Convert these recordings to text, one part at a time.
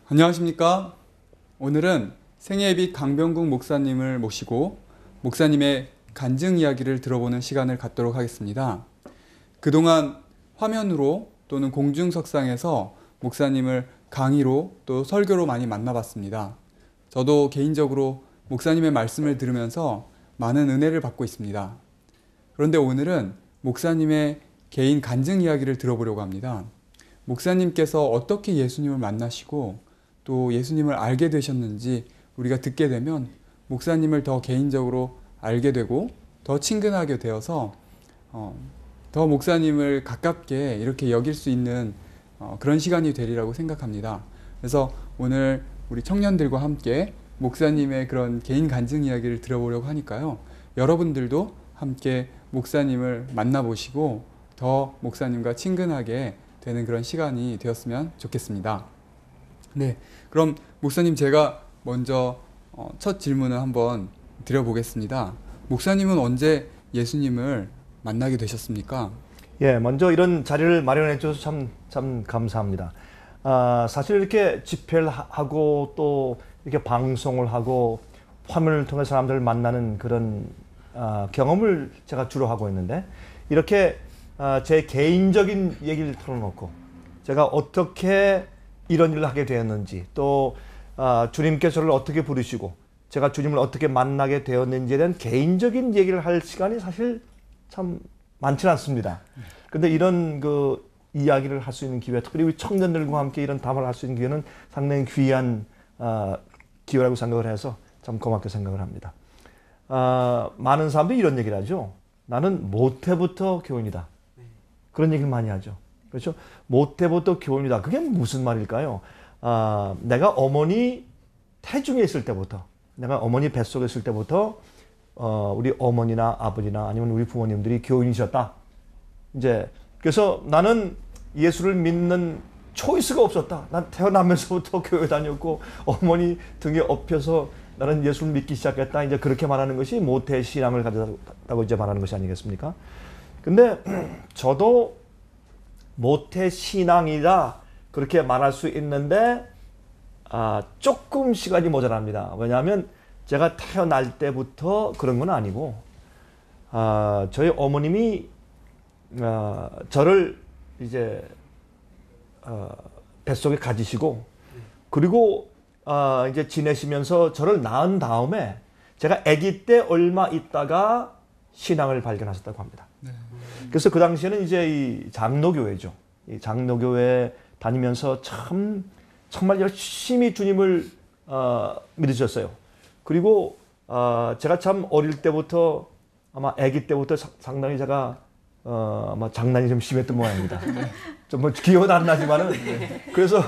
안녕하십니까? 오늘은 생애비 강병국 목사님을 모시고 목사님의 간증 이야기를 들어보는 시간을 갖도록 하겠습니다. 그동안 화면으로 또는 공중석상에서 목사님을 강의로 또 설교로 많이 만나봤습니다. 저도 개인적으로 목사님의 말씀을 들으면서 많은 은혜를 받고 있습니다. 그런데 오늘은 목사님의 개인 간증 이야기를 들어보려고 합니다. 목사님께서 어떻게 예수님을 만나시고 또 예수님을 알게 되셨는지 우리가 듣게 되면 목사님을 더 개인적으로 알게 되고 더 친근하게 되어서 더 목사님을 가깝게 이렇게 여길 수 있는 그런 시간이 되리라고 생각합니다. 그래서 오늘 우리 청년들과 함께 목사님의 그런 개인 간증 이야기를 들어보려고 하니까요. 여러분들도 함께 목사님을 만나보시고 더 목사님과 친근하게 되는 그런 시간이 되었으면 좋겠습니다. 네, 그럼 목사님 제가 먼저 첫 질문을 한번 드려보겠습니다. 목사님은 언제 예수님을 만나게 되셨습니까? 예, 먼저 이런 자리를 마련해 주셔서 참 감사합니다. 사실 이렇게 집회를 하고 또 이렇게 방송을 하고 화면을 통해 사람들을 만나는 그런 경험을 제가 주로 하고 있는데 이렇게 제 개인적인 얘기를 털어놓고 제가 어떻게 이런 일을 하게 되었는지 또 주님께서 저를 어떻게 부르시고 제가 주님을 어떻게 만나게 되었는지에 대한 개인적인 얘기를 할 시간이 사실 참 많지는 않습니다. 근데 이런 그 이야기를 할 수 있는 기회, 특별히 우리 청년들과 함께 이런 담화를 할 수 있는 기회는 상당히 귀한 기회라고 생각을 해서 참 고맙게 생각을 합니다. 많은 사람들이 이런 얘기를 하죠. 나는 모태부터 교인이다. 그런 얘기를 많이 하죠. 그렇죠? 모태부터 교인이다. 그게 무슨 말일까요? 내가 어머니 태중에 있을 때부터, 내가 어머니 뱃속에 있을 때부터 우리 어머니나 아버지나 아니면 우리 부모님들이 교인이셨다. 이제 그래서 나는 예수를 믿는 초이스가 없었다. 난 태어나면서부터 교회 다녔고 어머니 등에 업혀서 나는 예수를 믿기 시작했다. 이제 그렇게 말하는 것이 모태 신앙을 가졌다고 이제 말하는 것이 아니겠습니까? 근데 저도 모태 신앙이다 그렇게 말할 수 있는데 조금 시간이 모자랍니다. 왜냐하면 제가 태어날 때부터 그런 건 아니고 저희 어머님이 저를 이제 뱃속에 가지시고 그리고 이제 지내시면서 저를 낳은 다음에 제가 아기 때 얼마 있다가 신앙을 발견하셨다고 합니다. 네. 그래서 그 당시에는 이제 이 장로교회죠. 이 장로교회 다니면서 정말 열심히 주님을 믿으셨어요. 그리고 제가 참 어릴 때부터 아마 아기 때부터 상당히 제가 아마 장난이 좀 심했던 모양입니다. 좀 뭐 기억은 안 나지만은 그래서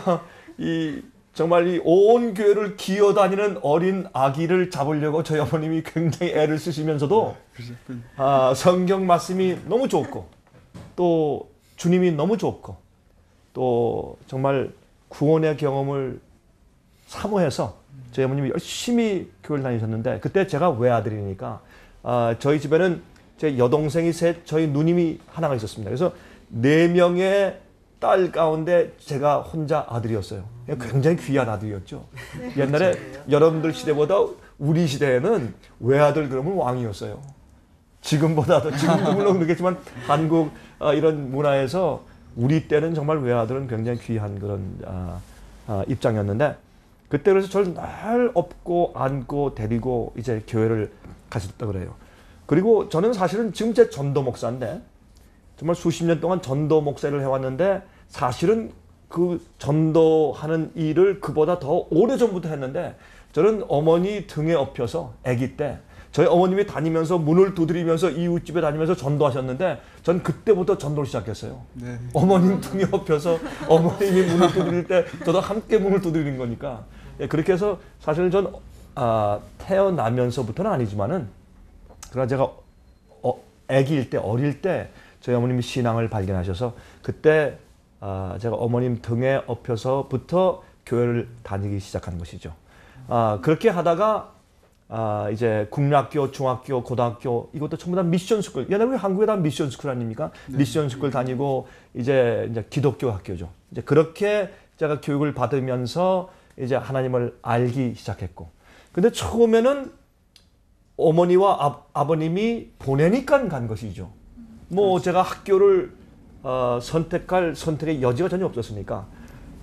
정말 이 온 교회를 기어다니는 어린 아기를 잡으려고 저희 어머님이 굉장히 애를 쓰시면서도 성경 말씀이 너무 좋고 또 주님이 너무 좋고 또 정말 구원의 경험을 사모해서 저희 어머님이 열심히 교회를 다니셨는데 그때 제가 외아들이니까 저희 집에는 제 여동생이 셋, 저희 누님이 하나가 있었습니다. 그래서 4명의 딸 가운데 제가 혼자 아들이었어요. 굉장히 귀한 아들이었죠. 옛날에 여러분들 시대보다 우리 시대에는 외아들 그러면 왕이었어요. 지금보다도, 지금도 물론 그렇겠지만 한국 이런 문화에서 우리 때는 정말 외아들은 굉장히 귀한 그런 입장이었는데 그때 그래서 저를 늘 업고 안고 데리고 이제 교회를 가셨다 그래요. 그리고 저는 사실은 지금 제 전도 목사인데 정말 수십 년 동안 전도 목사를 해왔는데 사실은 그 전도하는 일을 그보다 더 오래전부터 했는데 저는 어머니 등에 업혀서 아기 때 저희 어머님이 다니면서 문을 두드리면서 이웃집에 다니면서 전도하셨는데 전 그때부터 전도를 시작했어요. 네. 어머님 등에 업혀서 어머님이 문을 두드릴 때 저도 함께 문을 두드리는 거니까 그렇게 해서 사실은 전 태어나면서부터는 아니지만은 그러나 제가 아기일 때 어릴 때 저희 어머님이 신앙을 발견하셔서 그때 제가 어머님 등에 업혀서부터 교회를 다니기 시작한 것이죠. 그렇게 하다가 이제 국민학교, 중학교, 고등학교 이것도 전부 다 미션 스쿨. 옛날에 우리 한국에 다 미션 스쿨 아닙니까? 네. 미션 스쿨 다니고 이제 기독교 학교죠. 이제 그렇게 제가 교육을 받으면서 이제 하나님을 알기 시작했고, 근데 처음에는 어머니와 아버님이 보내니까 간 것이죠. 뭐 제가 학교를 선택할 선택의 여지가 전혀 없었으니까.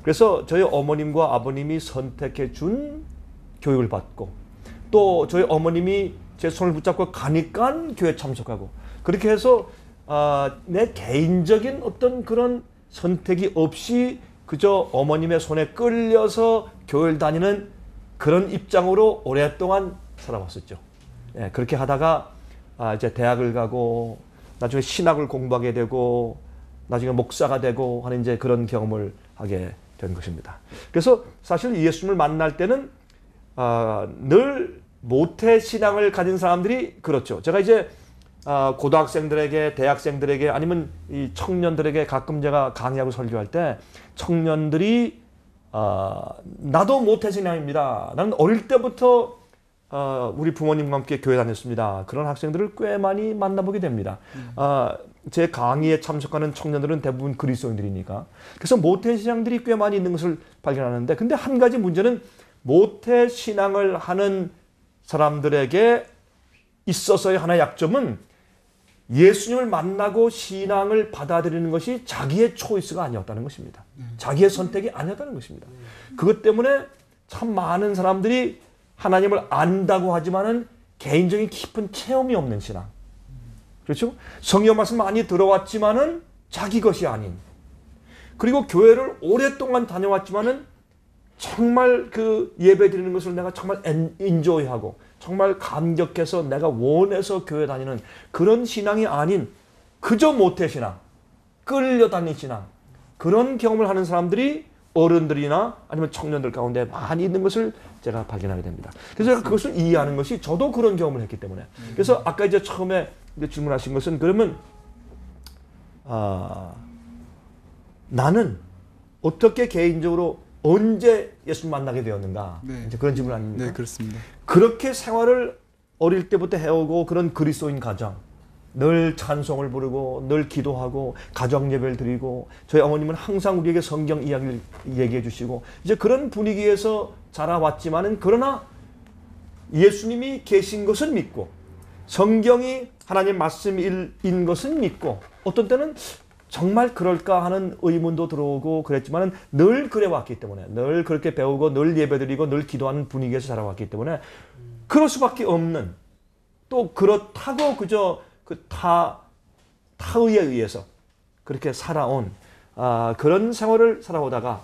그래서 저희 어머님과 아버님이 선택해 준 교육을 받고, 또 저희 어머님이 제 손을 붙잡고 가니까 교회 참석하고, 그렇게 해서 내 개인적인 어떤 그런 선택이 없이 그저 어머님의 손에 끌려서 교회를 다니는 그런 입장으로 오랫동안 살아왔었죠. 예, 그렇게 하다가 이제 대학을 가고 나중에 신학을 공부하게 되고 나중에 목사가 되고 하는 이제 그런 경험을 하게 된 것입니다. 그래서 사실 예수님을 만날 때는 늘 모태 신앙을 가진 사람들이 그렇죠. 제가 이제 고등학생들에게, 대학생들에게, 아니면 이 청년들에게 가끔 제가 강의하고 설교할 때 청년들이 나도 모태 신앙입니다. 나는 어릴 때부터 우리 부모님과 함께 교회 다녔습니다. 그런 학생들을 꽤 많이 만나보게 됩니다. 제 강의에 참석하는 청년들은 대부분 그리스도인들이니까. 그래서 모태 신앙들이 꽤 많이 있는 것을 발견하는데, 근데 한 가지 문제는 모태 신앙을 하는 사람들에게 있어서의 하나의 약점은 예수님을 만나고 신앙을 받아들이는 것이 자기의 초이스가 아니었다는 것입니다. 자기의 선택이 아니었다는 것입니다. 그것 때문에 참 많은 사람들이 하나님을 안다고 하지만은 개인적인 깊은 체험이 없는 신앙. 그렇죠? 성경 말씀 많이 들어왔지만은 자기 것이 아닌. 그리고 교회를 오랫동안 다녀왔지만은 정말 그 예배 드리는 것을 내가 정말 인조이하고 정말 감격해서 내가 원해서 교회 다니는 그런 신앙이 아닌 그저 모태 신앙, 끌려다니는 신앙, 그런 경험을 하는 사람들이 어른들이나 아니면 청년들 가운데 많이 있는 것을 제가 발견하게 됩니다. 그래서 제가 그것을 이해하는 것이 저도 그런 경험을 했기 때문에. 그래서 아까 이제 처음에 이제 질문하신 것은 그러면 나는 어떻게 개인적으로 언제 예수를 만나게 되었는가? 네. 이제 그런 질문 아닙니까? 네, 그렇습니다. 그렇게 생활을 어릴 때부터 해오고 그런 그리스도인 가정, 늘 찬송을 부르고 늘 기도하고 가정 예배를 드리고 저희 어머님은 항상 우리에게 성경 이야기를 얘기해 주시고 이제 그런 분위기에서 자라왔지만은 그러나 예수님이 계신 것은 믿고 성경이 하나님 말씀인 것은 믿고 어떤 때는 정말 그럴까 하는 의문도 들어오고 그랬지만은 늘 그래왔기 때문에 늘 그렇게 배우고 늘 예배드리고 늘 기도하는 분위기에서 자라왔기 때문에 그럴 수밖에 없는 또 그렇다고 그저 그 타의에 의해서 그렇게 살아온 그런 생활을 살아오다가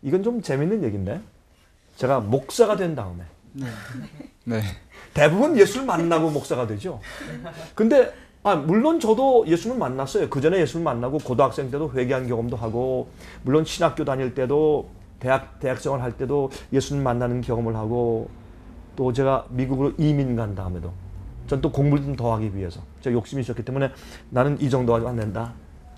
이건 좀 재밌는 얘기인데 제가 목사가 된 다음에 네. 대부분 예수를 만나고 목사가 되죠. 근데 물론 저도 예수를 만났어요. 그 전에 예수를 만나고 고등학생 때도 회개한 경험도 하고 물론 신학교 다닐 때도 대학생활 할 때도 예수를 만나는 경험을 하고 또 제가 미국으로 이민 간 다음에도 전 또 공부를 좀 더 하기 위해서 제가 욕심이 있었기 때문에 나는 이 정도 가지고 안 된다.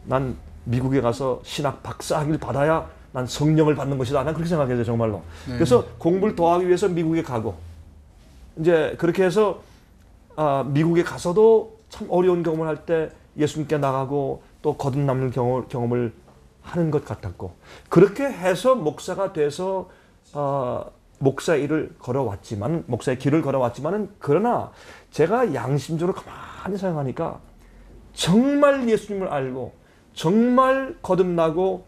난 미국에 가서 신학 박사학위를 받아야 난 성령을 받는 것이다. 난 그렇게 생각했어요. 정말로. 네. 그래서 공부를 더 하기 위해서 미국에 가고 이제 그렇게 해서 미국에 가서도 참 어려운 경험을 할 때 예수님께 나가고 또 거듭남는 경험을 하는 것 같았고 그렇게 해서 목사가 돼서 목사의 일을 걸어왔지만 목사의 길을 걸어왔지만은 그러나 제가 양심적으로 가만히 생각하니까 정말 예수님을 알고 정말 거듭나고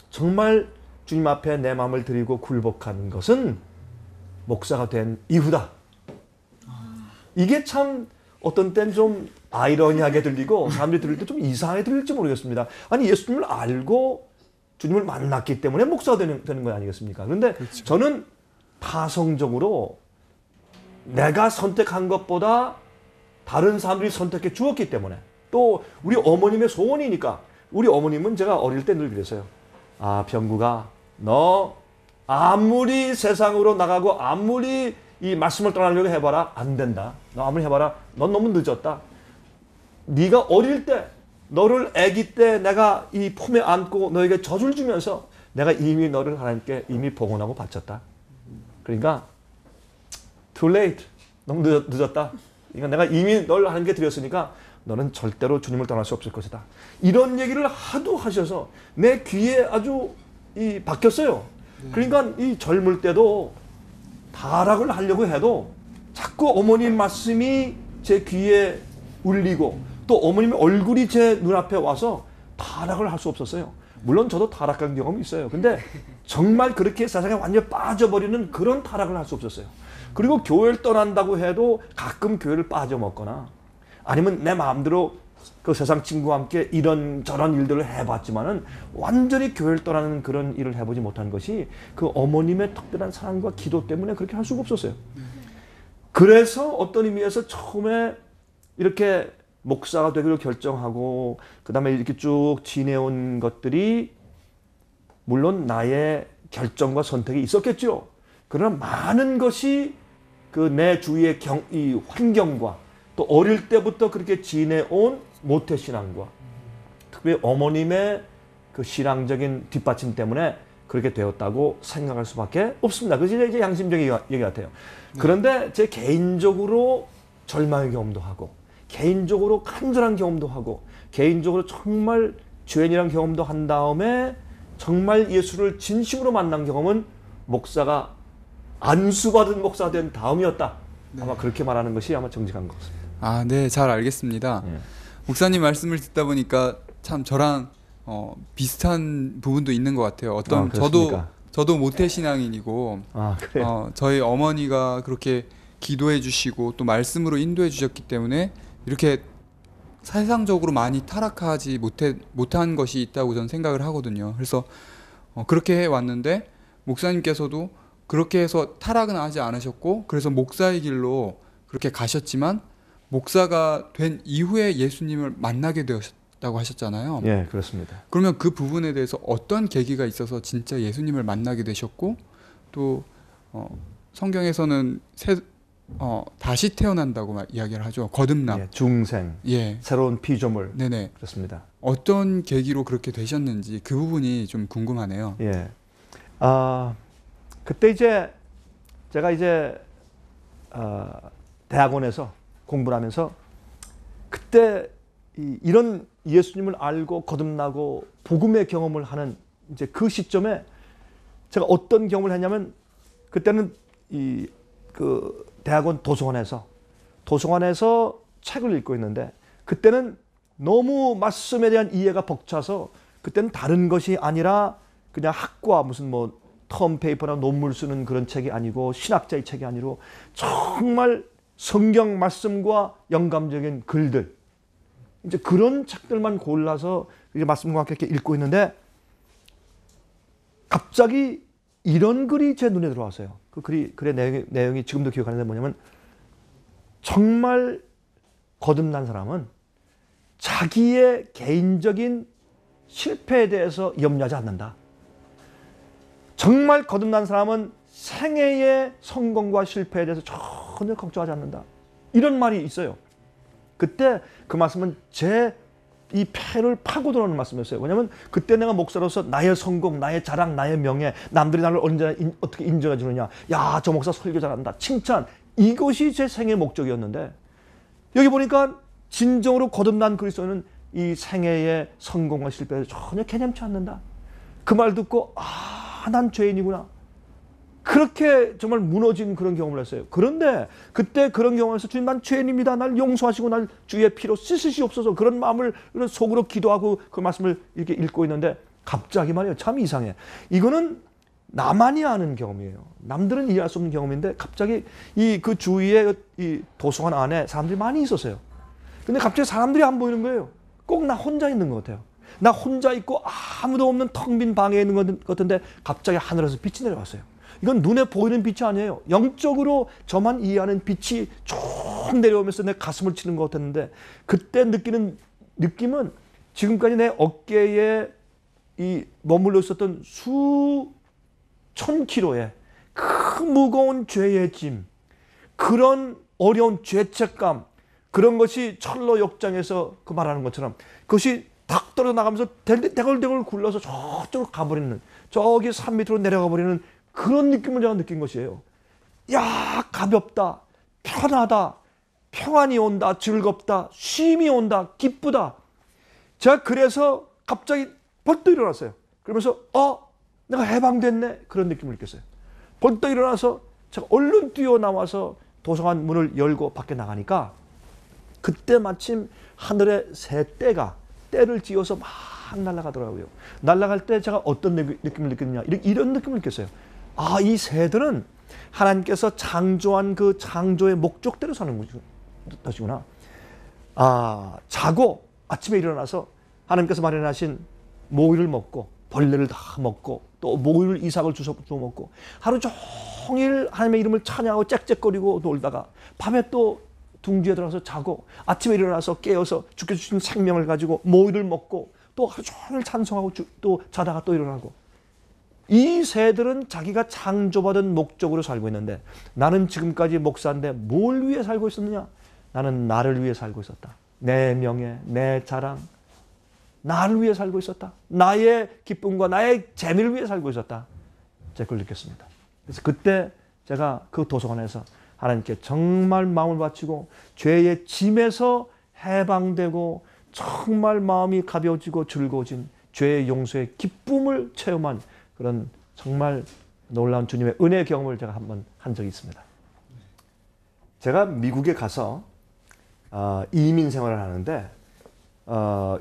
정말 주님 앞에 내 마음을 드리고 굴복하는 것은 목사가 된 이후다. 이게 참 어떤 땐 좀 아이러니하게 들리고 사람들이 들을 때 좀 이상하게 들릴지 모르겠습니다. 아니 예수님을 알고 주님을 만났기 때문에 목사가 되는 거 아니겠습니까? 그런데 그렇죠. 저는 파성적으로 내가 선택한 것보다 다른 사람들이 선택해 주었기 때문에 또 우리 어머님의 소원이니까 우리 어머님은 제가 어릴 때 늘 그랬어요. 병구가 너 아무리 세상으로 나가고 아무리 이 말씀을 떠나려고 해봐라 안 된다. 너 아무리 해봐라 넌 너무 늦었다. 네가 어릴 때 너를 아기 때 내가 이 품에 안고 너에게 젖을 주면서 내가 이미 너를 하나님께 이미 봉헌하고 바쳤다. 그러니까 too late. 너무 늦었다. 그러니까 내가 이미 널 하나님께 드렸으니까 너는 절대로 주님을 떠날 수 없을 것이다. 이런 얘기를 하도 하셔서 내 귀에 아주 박혔어요. 그러니까 이 젊을 때도 타락을 하려고 해도 자꾸 어머님 말씀이 제 귀에 울리고 또 어머님의 얼굴이 제 눈앞에 와서 타락을 할 수 없었어요. 물론 저도 타락한 경험이 있어요. 근데 정말 그렇게 세상에 완전히 빠져버리는 그런 타락을 할 수 없었어요. 그리고 교회를 떠난다고 해도 가끔 교회를 빠져먹거나 아니면 내 마음대로 그 세상 친구와 함께 이런저런 일들을 해봤지만은 완전히 교회를 떠나는 그런 일을 해보지 못한 것이 그 어머님의 특별한 사랑과 기도 때문에 그렇게 할 수가 없었어요. 그래서 어떤 의미에서 처음에 이렇게 목사가 되기로 결정하고 그 다음에 이렇게 쭉 지내온 것들이 물론 나의 결정과 선택이 있었겠죠. 그러나 많은 것이 그 내 주위의 이 환경과 또 어릴 때부터 그렇게 지내온 모태신앙과 특별히 어머님의 그 신앙적인 뒷받침 때문에 그렇게 되었다고 생각할 수밖에 없습니다. 그것이 이제 양심적인 얘기 같아요. 그런데 제 개인적으로 절망의 경험도 하고 개인적으로 간절한 경험도 하고 개인적으로 정말 죄인이라는 경험도 한 다음에 정말 예수를 진심으로 만난 경험은 목사가 안수받은 목사가 된 다음이었다. 아마 그렇게 말하는 것이 아마 정직한 것 같습니다. 아, 네, 잘 알겠습니다. 목사님 말씀을 듣다 보니까 참 저랑 비슷한 부분도 있는 것 같아요. 어떤 저도 모태 신앙인이고 저희 어머니가 그렇게 기도해 주시고 또 말씀으로 인도해 주셨기 때문에 이렇게 세상적으로 많이 타락하지 못한 것이 있다고 저는 생각을 하거든요. 그래서 그렇게 해 왔는데 목사님께서도 그렇게 해서 타락은 하지 않으셨고 그래서 목사의 길로 그렇게 가셨지만 목사가 된 이후에 예수님을 만나게 되었다고 하셨잖아요. 예, 그렇습니다. 그러면 그 부분에 대해서 어떤 계기가 있어서 진짜 예수님을 만나게 되셨고 또 성경에서는 다시 태어난다고 이야기를 하죠. 거듭남. 예, 중생. 예. 새로운 피조물. 네네. 그렇습니다. 어떤 계기로 그렇게 되셨는지 그 부분이 좀 궁금하네요. 예. 그때 이제 제가 이제 대학원에서 공부를 하면서 그때 이런 예수님을 알고 거듭나고 복음의 경험을 하는 이제 그 시점에 제가 어떤 경험을 했냐면 그때는 그 대학원 도서관에서 책을 읽고 있는데 그때는 너무 말씀에 대한 이해가 벅차서 그때는 다른 것이 아니라 그냥 학과 무슨 뭐 텀 페이퍼나 논문 쓰는 그런 책이 아니고 신학자의 책이 아니고 정말 성경 말씀과 영감적인 글들 이제 그런 책들만 골라서 이제 말씀과 함께 이렇게 읽고 있는데 갑자기 이런 글이 제 눈에 들어왔어요. 그 글의 내용이 지금도 기억하는데 뭐냐면 정말 거듭난 사람은 자기의 개인적인 실패에 대해서 염려하지 않는다. 정말 거듭난 사람은 생애의 성공과 실패에 대해서 전혀 걱정하지 않는다. 이런 말이 있어요. 그때 그 말씀은 제 이 폐를 파고 들어오는 말씀이었어요. 왜냐하면 그때 내가 목사로서 나의 성공, 나의 자랑, 나의 명예, 남들이 나를 언제나 어떻게 인정해 주느냐. 야, 저 목사 설교 잘한다. 칭찬. 이것이 제 생애 목적이었는데 여기 보니까 진정으로 거듭난 그리스도인은 이 생애의 성공과 실패에 전혀 개념치 않는다. 그 말 듣고 난 죄인이구나. 그렇게 정말 무너진 그런 경험을 했어요. 그런데 그때 그런 경험에서 주님 난 죄인입니다. 날 용서하시고 날 주의 피로 씻으시옵소서 그런 마음을 속으로 기도하고 그 말씀을 이렇게 읽고 있는데 갑자기 말이에요. 참 이상해. 이거는 나만이 아는 경험이에요. 남들은 이해할 수 없는 경험인데 갑자기 그 주위에 이 도서관 안에 사람들이 많이 있었어요. 근데 갑자기 사람들이 안 보이는 거예요. 꼭 나 혼자 있는 것 같아요. 나 혼자 있고 아무도 없는 텅 빈 방에 있는 것 같은데 갑자기 하늘에서 빛이 내려왔어요. 이건 눈에 보이는 빛이 아니에요. 영적으로 저만 이해하는 빛이 쭉 내려오면서 내 가슴을 치는 것 같았는데 그때 느끼는 느낌은 지금까지 내 어깨에 머물러 있었던 수천 킬로의 그 무거운 죄의 짐, 그런 어려운 죄책감, 그런 것이 철로 역장에서 그 말하는 것처럼 그것이 탁 떨어져 나가면서 대걸대걸 굴러서 저쪽으로 가버리는, 저기 산 밑으로 내려가 버리는 그런 느낌을 제가 느낀 것이에요. 야, 가볍다, 편하다, 평안이 온다, 즐겁다, 쉼이 온다, 기쁘다. 제가 그래서 갑자기 벌떡 일어났어요. 그러면서 내가 해방됐네. 그런 느낌을 느꼈어요. 벌떡 일어나서 제가 얼른 뛰어나와서 도서관 문을 열고 밖에 나가니까 그때 마침 하늘에 새 떼가 떼를 찧어서 막 날아가더라고요. 날아갈 때 제가 어떤 느낌을 느꼈느냐, 이런 느낌을 느꼈어요. 아, 이 새들은 하나님께서 창조한 그 창조의 목적대로 사는 것이구나. 아, 자고 아침에 일어나서 하나님께서 마련하신 모이를 먹고 벌레를 다 먹고 또 모이를 이삭을 주워 먹고 하루 종일 하나님의 이름을 찬양하고 짹짹거리고 놀다가 밤에 또 둥지에 들어가서 자고 아침에 일어나서 깨어서 주께서 주신 생명을 가지고 모이를 먹고 또 하루 종일 찬송하고 또 자다가 또 일어나고, 이 새들은 자기가 창조받은 목적으로 살고 있는데 나는 지금까지 목사인데 뭘 위해 살고 있었느냐? 나는 나를 위해 살고 있었다. 내 명예, 내 자랑, 나를 위해 살고 있었다. 나의 기쁨과 나의 재미를 위해 살고 있었다. 제가 그걸 느꼈습니다. 그래서 그때 제가 그 도서관에서 하나님께 정말 마음을 바치고 죄의 짐에서 해방되고 정말 마음이 가벼워지고 즐거워진 죄의 용서의 기쁨을 체험한 그런 정말 놀라운 주님의 은혜의 경험을 제가 한번 한 적이 있습니다. 제가 미국에 가서 이민 생활을 하는데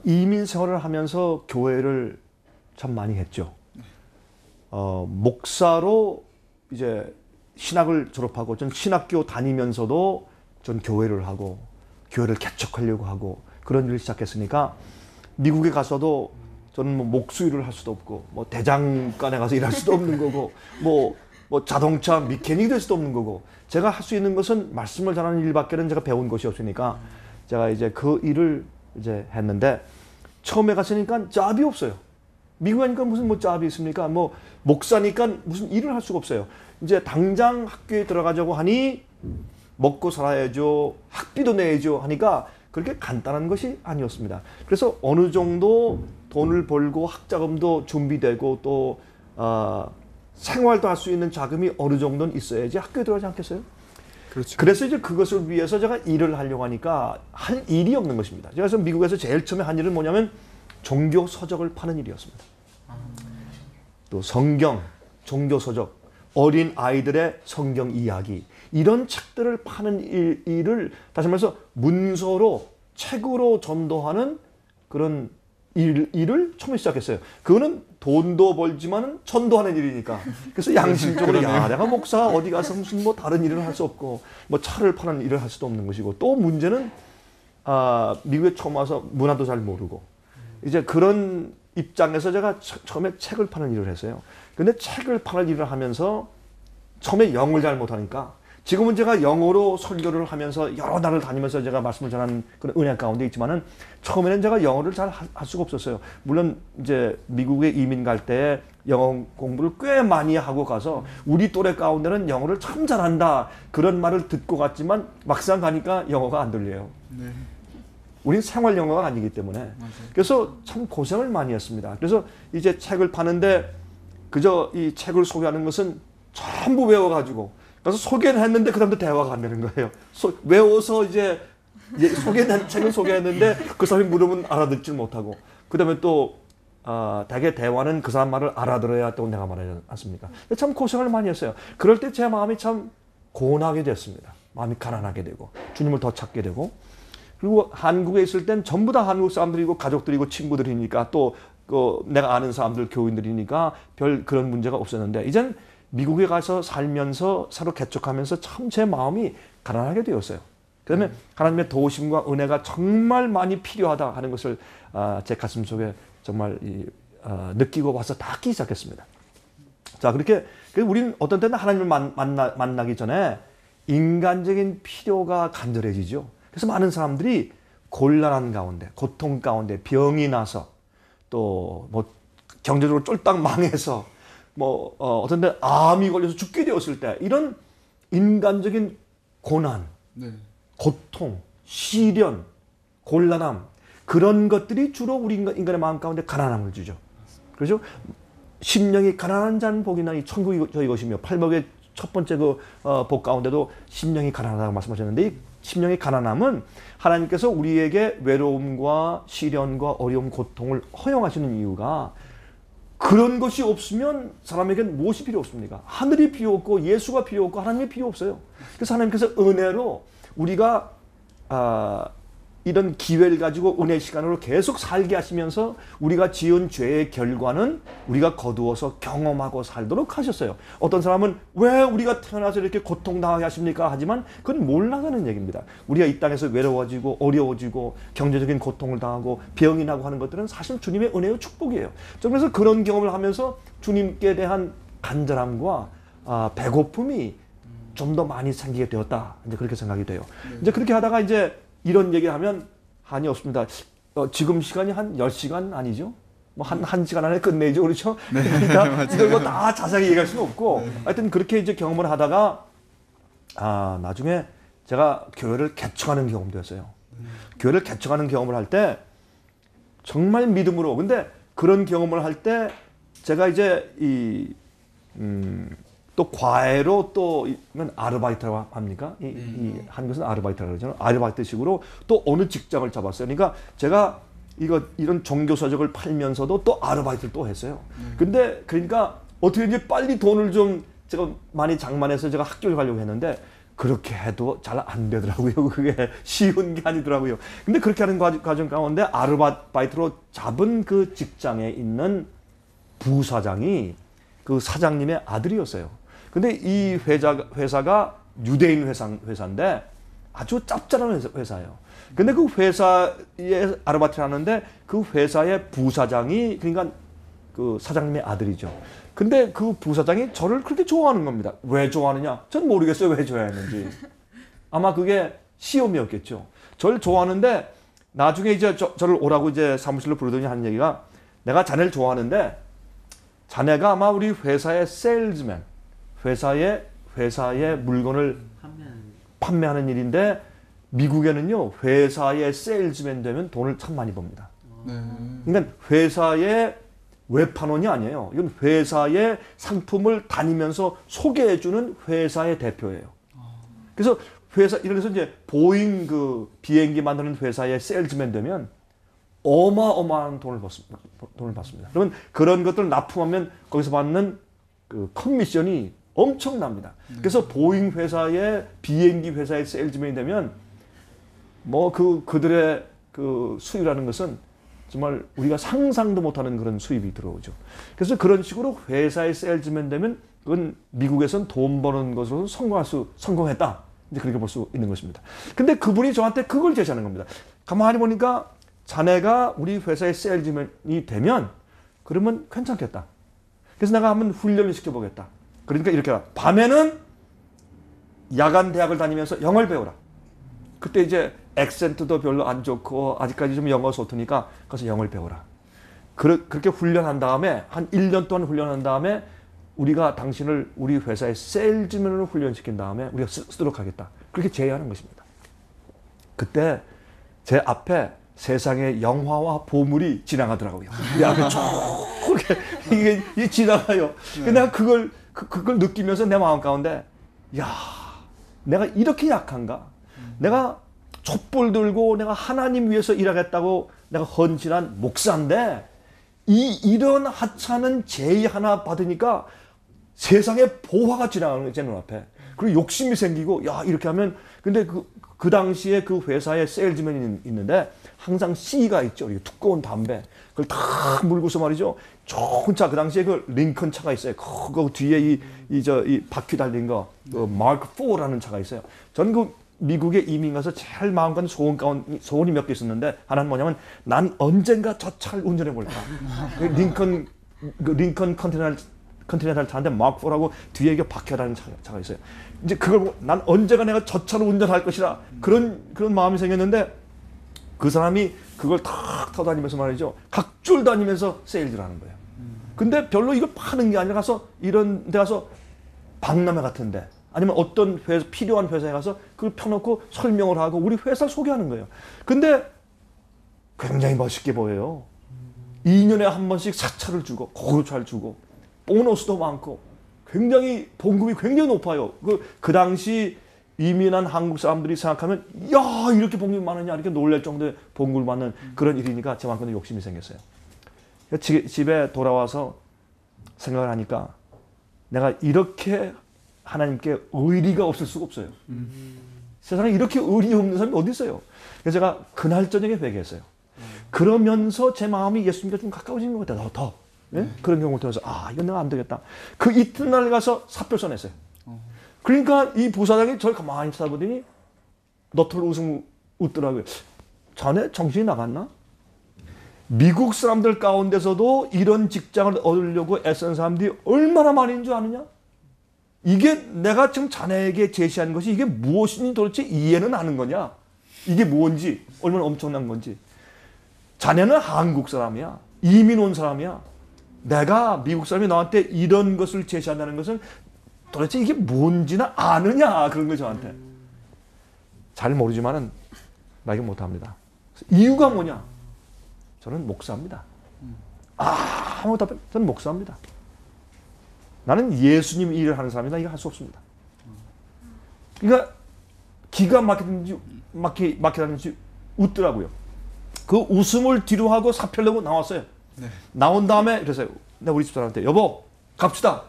이민 생활을 하면서 교회를 참 많이 했죠. 목사로 이제 신학을 졸업하고 전 신학교 다니면서도 전 교회를 하고 교회를 개척하려고 하고 그런 일을 시작했으니까 미국에 가서도 저는 뭐 목수일을 할 수도 없고 뭐 대장간에 가서 일할 수도 없는 거고 뭐 자동차 미케닉이 될 수도 없는 거고 제가 할 수 있는 것은 말씀을 전하는 일밖에는 제가 배운 것이 없으니까 제가 이제 그 일을 이제 했는데 처음에 갔으니까 잡이 없어요. 미국에 가니까 무슨 뭐 잡이 있습니까? 뭐 목사니까 무슨 일을 할 수가 없어요. 이제 당장 학교에 들어가자고 하니 먹고 살아야죠. 학비도 내야죠 하니까 그렇게 간단한 것이 아니었습니다. 그래서 어느 정도 돈을 벌고 학자금도 준비되고 또 생활도 할 수 있는 자금이 어느 정도는 있어야지 학교에 들어가지 않겠어요? 그렇죠. 그래서 이제 그것을 위해서 제가 일을 하려고 하니까 할 일이 없는 것입니다. 제가 그래서 미국에서 제일 처음에 한 일은 뭐냐면 종교 서적을 파는 일이었습니다. 또 성경, 종교 서적, 어린 아이들의 성경 이야기 이런 책들을 파는 일을 다시 말해서 문서로 책으로 전도하는 그런 일을 처음에 시작했어요. 그거는 돈도 벌지만 전도하는 일이니까. 그래서 양심적으로 야, 내가 목사가 어디 가서 무슨 뭐 다른 일을 할 수 없고 뭐 차를 파는 일을 할 수도 없는 것이고 또 문제는 미국에 처음 와서 문화도 잘 모르고 이제 그런 입장에서 제가 처음에 책을 파는 일을 했어요. 근데 책을 파는 일을 하면서 처음에 영어를 잘 못하니까 지금은 제가 영어로 설교를 하면서 여러 나라를 다니면서 제가 말씀을 전하는 그런 은혜 가운데 있지만은 처음에는 제가 영어를 잘 할 수가 없었어요. 물론 이제 미국에 이민 갈 때 영어 공부를 꽤 많이 하고 가서 우리 또래 가운데는 영어를 참 잘한다 그런 말을 듣고 갔지만 막상 가니까 영어가 안 들려요. 네. 우린 생활 영어가 아니기 때문에. 맞아요. 그래서 참 고생을 많이 했습니다. 그래서 이제 책을 파는데 그저 이 책을 소개하는 것은 전부 외워가지고 그래서 소개는 했는데 그 다음부터 대화가 안 되는 거예요. 외워서 이제 소개한 책을 소개했는데 그 사람이 물으면 알아듣지 못하고 그 다음에 또 대개 대화는 그 사람 말을 알아들어야 또 내가 말하지 않습니까? 참 고생을 많이 했어요. 그럴 때 제 마음이 참 고운하게 됐습니다. 마음이 가난하게 되고 주님을 더 찾게 되고 그리고 한국에 있을 땐 전부 다 한국 사람들이고 가족들이고 친구들이니까 또 내가 아는 사람들 교인들이니까 별 그런 문제가 없었는데 이젠 미국에 가서 살면서 서로 개척하면서 참 제 마음이 가난하게 되었어요. 그다음에 하나님의 도우심과 은혜가 정말 많이 필요하다 하는 것을 제 가슴 속에 정말 느끼고 와서 닿기 시작했습니다. 자, 그렇게 우리는 어떤 때는 하나님을 만나기 전에 인간적인 필요가 간절해지죠. 그래서 많은 사람들이 곤란한 가운데, 고통 가운데, 병이 나서 또 뭐 경제적으로 쫄딱 망해서 어떤 때 암이 걸려서 죽게 되었을 때 이런 인간적인 고난, 네. 고통, 시련, 곤란함 그런 것들이 주로 우리 인간의 마음 가운데 가난함을 주죠. 그렇죠? 심령이 가난한 자는 복이 나니 천국이 저희 것이며 팔복의 첫 번째 복 가운데도 심령이 가난하다고 말씀하셨는데 이 심령의 가난함은 하나님께서 우리에게 외로움과 시련과 어려움, 고통을 허용하시는 이유가 그런 것이 없으면 사람에게는 무엇이 필요 없습니까? 하늘이 필요 없고 예수가 필요 없고 하나님이 필요 없어요. 그래서 하나님께서 은혜로 우리가 이런 기회를 가지고 은혜 시간으로 계속 살게 하시면서 우리가 지은 죄의 결과는 우리가 거두어서 경험하고 살도록 하셨어요. 어떤 사람은 왜 우리가 태어나서 이렇게 고통당하게 하십니까? 하지만 그건 몰라가는 얘기입니다. 우리가 이 땅에서 외로워지고 어려워지고 경제적인 고통을 당하고 병이 나고 하는 것들은 사실 주님의 은혜의 축복이에요. 그래서 그런 경험을 하면서 주님께 대한 간절함과 배고픔이 좀 더 많이 생기게 되었다. 이제 그렇게 생각이 돼요. 이제 그렇게 하다가 이제 이런 얘기를 하면 한이 없습니다. 지금 시간이 한 10시간 아니죠? 뭐 한 시간 안에 끝내죠. 그렇죠? 네, 그러니까 이걸 뭐 다 자세하게 얘기할 수는 없고 네. 하여튼 그렇게 이제 경험을 하다가 나중에 제가 교회를 개척하는 경험도 했어요. 교회를 개척하는 경험을 할 때 정말 믿음으로 근데 그런 경험을 할 때 제가 이제 또 과외로 또 이건 아르바이트라고 합니까? 이 한국에서는 아르바이트라고 그러잖아요. 아르바이트식으로 또 어느 직장을 잡았어요. 그러니까 제가 이런 종교 서적을 팔면서도 또 아르바이트를 또 했어요. 근데 그러니까 어떻게 이제 빨리 돈을 좀 제가 많이 장만해서 제가 학교를 가려고 했는데 그렇게 해도 잘 안 되더라고요. 그게 쉬운 게 아니더라고요. 근데 그렇게 하는 과정 가운데 아르바이트로 잡은 그 직장에 있는 부사장이 그 사장님의 아들이었어요. 근데 이 회사가 유대인 회사인데 아주 짭짤한 회사예요. 근데 그 회사에 아르바이트를 하는데 그 회사의 부사장이 그러니까 그 사장님의 아들이죠. 근데 그 부사장이 저를 그렇게 좋아하는 겁니다. 왜 좋아하느냐? 전 모르겠어요. 왜 좋아했는지. 아마 그게 시험이었겠죠. 저를 좋아하는데 나중에 이제 저를 오라고 이제 사무실로 부르더니 하는 얘기가 내가 자네를 좋아하는데 자네가 아마 우리 회사의 세일즈맨, 회사의 물건을 판매하는 일인데 미국에는요 회사의 세일즈맨 되면 돈을 참 많이 법니다. 그러니까 회사의 외판원이 아니에요. 이건 회사의 상품을 다니면서 소개해주는 회사의 대표예요. 그래서 이래서 이제 보잉 그 비행기 만드는 회사의 세일즈맨 되면 어마어마한 돈을 받습니다. 그러면 그런 것들을 납품하면 거기서 받는 그 커미션이 엄청납니다. 그래서 보잉 회사의 비행기 회사의 세일즈맨이 되면 뭐 그들의 그 수입이라는 것은 정말 우리가 상상도 못하는 그런 수입이 들어오죠. 그래서 그런 식으로 회사의 세일즈맨 되면 그건 미국에선 돈 버는 것으로 성공했다. 이제 그렇게 볼 수 있는 것입니다. 근데 그분이 저한테 그걸 제시하는 겁니다. 가만히 보니까 자네가 우리 회사의 세일즈맨이 되면 그러면 괜찮겠다. 그래서 내가 한번 훈련을 시켜보겠다. 그러니까 이렇게 밤에는 야간 대학을 다니면서 영어를 배우라. 그때 이제 액센트도 별로 안 좋고 아직까지 좀 영어 서투니까 가서 영어를 배우라. 그렇게 훈련한 다음에 한 1년 동안 훈련한 다음에 우리가 당신을 우리 회사의 세일즈맨으로 훈련시킨 다음에 우리가 쓰도록 하겠다. 그렇게 제의하는 것입니다. 그때 제 앞에 세상의 영화와 보물이 지나가더라고요. 내 앞에 저렇게 이게 지나가요. 근데 내가 그걸 느끼면서 내 마음 가운데 야, 내가 이렇게 약한가? 내가 촛불 들고 내가 하나님 위해서 일하겠다고 내가 헌신한 목사인데 이런 하찮은 제의 하나 받으니까 세상에 보화가 지나가는 거예요. 제 눈앞에. 그리고 욕심이 생기고 야 이렇게 하면 근데 그 당시에 그 회사에 세일즈맨이 있는데 항상 C가 있죠. 이렇게 두꺼운 담배. 그걸 다 물고서 말이죠. 좋은 차, 그 당시에 그 링컨 차가 있어요. 그거 뒤에 이 바퀴 달린 거, 그 마크 4라는 차가 있어요. 전 그 미국에 이민 가서 제일 마음 가는 소원이 몇 개 있었는데 하나는 뭐냐면 난 언젠가 저 차를 운전해 볼까. 링컨 컨티넨탈 차인데 마크 4라고 뒤에 이게 바퀴 달린 차가 있어요. 이제 그걸 보고 난 언제가 내가 저 차를 운전할 것이라 그런 마음이 생겼는데 그 사람이 그걸 탁 타고 다니면서 말이죠. 각줄 다니면서 세일즈를 하는 거예요. 근데 별로 이걸 파는 게 아니라 가서 이런 데 가서 박람회 같은데 아니면 어떤 필요한 회사에 가서 그걸 펴놓고 설명을 하고 우리 회사를 소개하는 거예요. 근데 굉장히 멋있게 보여요. 2년에 한 번씩 사차를 주고 고급차를 주고 보너스도 많고 굉장히 봉급이 굉장히 높아요. 그 당시 이민한 한국 사람들이 생각하면 야 이렇게 봉급이 많으냐 이렇게 놀랄 정도의 봉급을 받는 그런 일이니까 저만큼도 욕심이 생겼어요. 집에 돌아와서 생각을 하니까 내가 이렇게 하나님께 의리가 없을 수가 없어요. 세상에 이렇게 의리 없는 사람이 어디 있어요? 그래서 제가 그날 저녁에 회개했어요. 그러면서 제 마음이 예수님과 좀 가까워진 것 같아요. 더. 예? 그런 경험을 통해서 이건 내가 안 되겠다. 그 이튿날 가서 사표 써냈어요. 그러니까 이 부사장이 저를 가만히 쳐다보더니 너털 웃더라고요. 자네 정신이 나갔나? 미국 사람들 가운데서도 이런 직장을 얻으려고 애쓰는 사람들이 얼마나 많은 줄 아느냐? 이게 내가 지금 자네에게 제시한 것이 이게 무엇인지 도대체 이해는 하는 거냐? 이게 뭔지, 얼마나 엄청난 건지. 자네는 한국 사람이야. 이민 온 사람이야. 내가 미국 사람이 너한테 이런 것을 제시한다는 것은 도대체 이게 뭔지나 아느냐? 그런 거 저한테. 잘 모르지만은 나 이거 못합니다. 이유가 뭐냐? 저는 목사입니다. 아무 답변. 저는 목사입니다. 나는 예수님 일을 하는 사람이다. 이거 할 수 없습니다. 그러니까 기가 막히다든지 웃더라고요. 그 웃음을 뒤로 하고 사표를 내고 나왔어요. 네. 나온 다음에 그래서 내가 우리 집사람한테 여보 갑시다.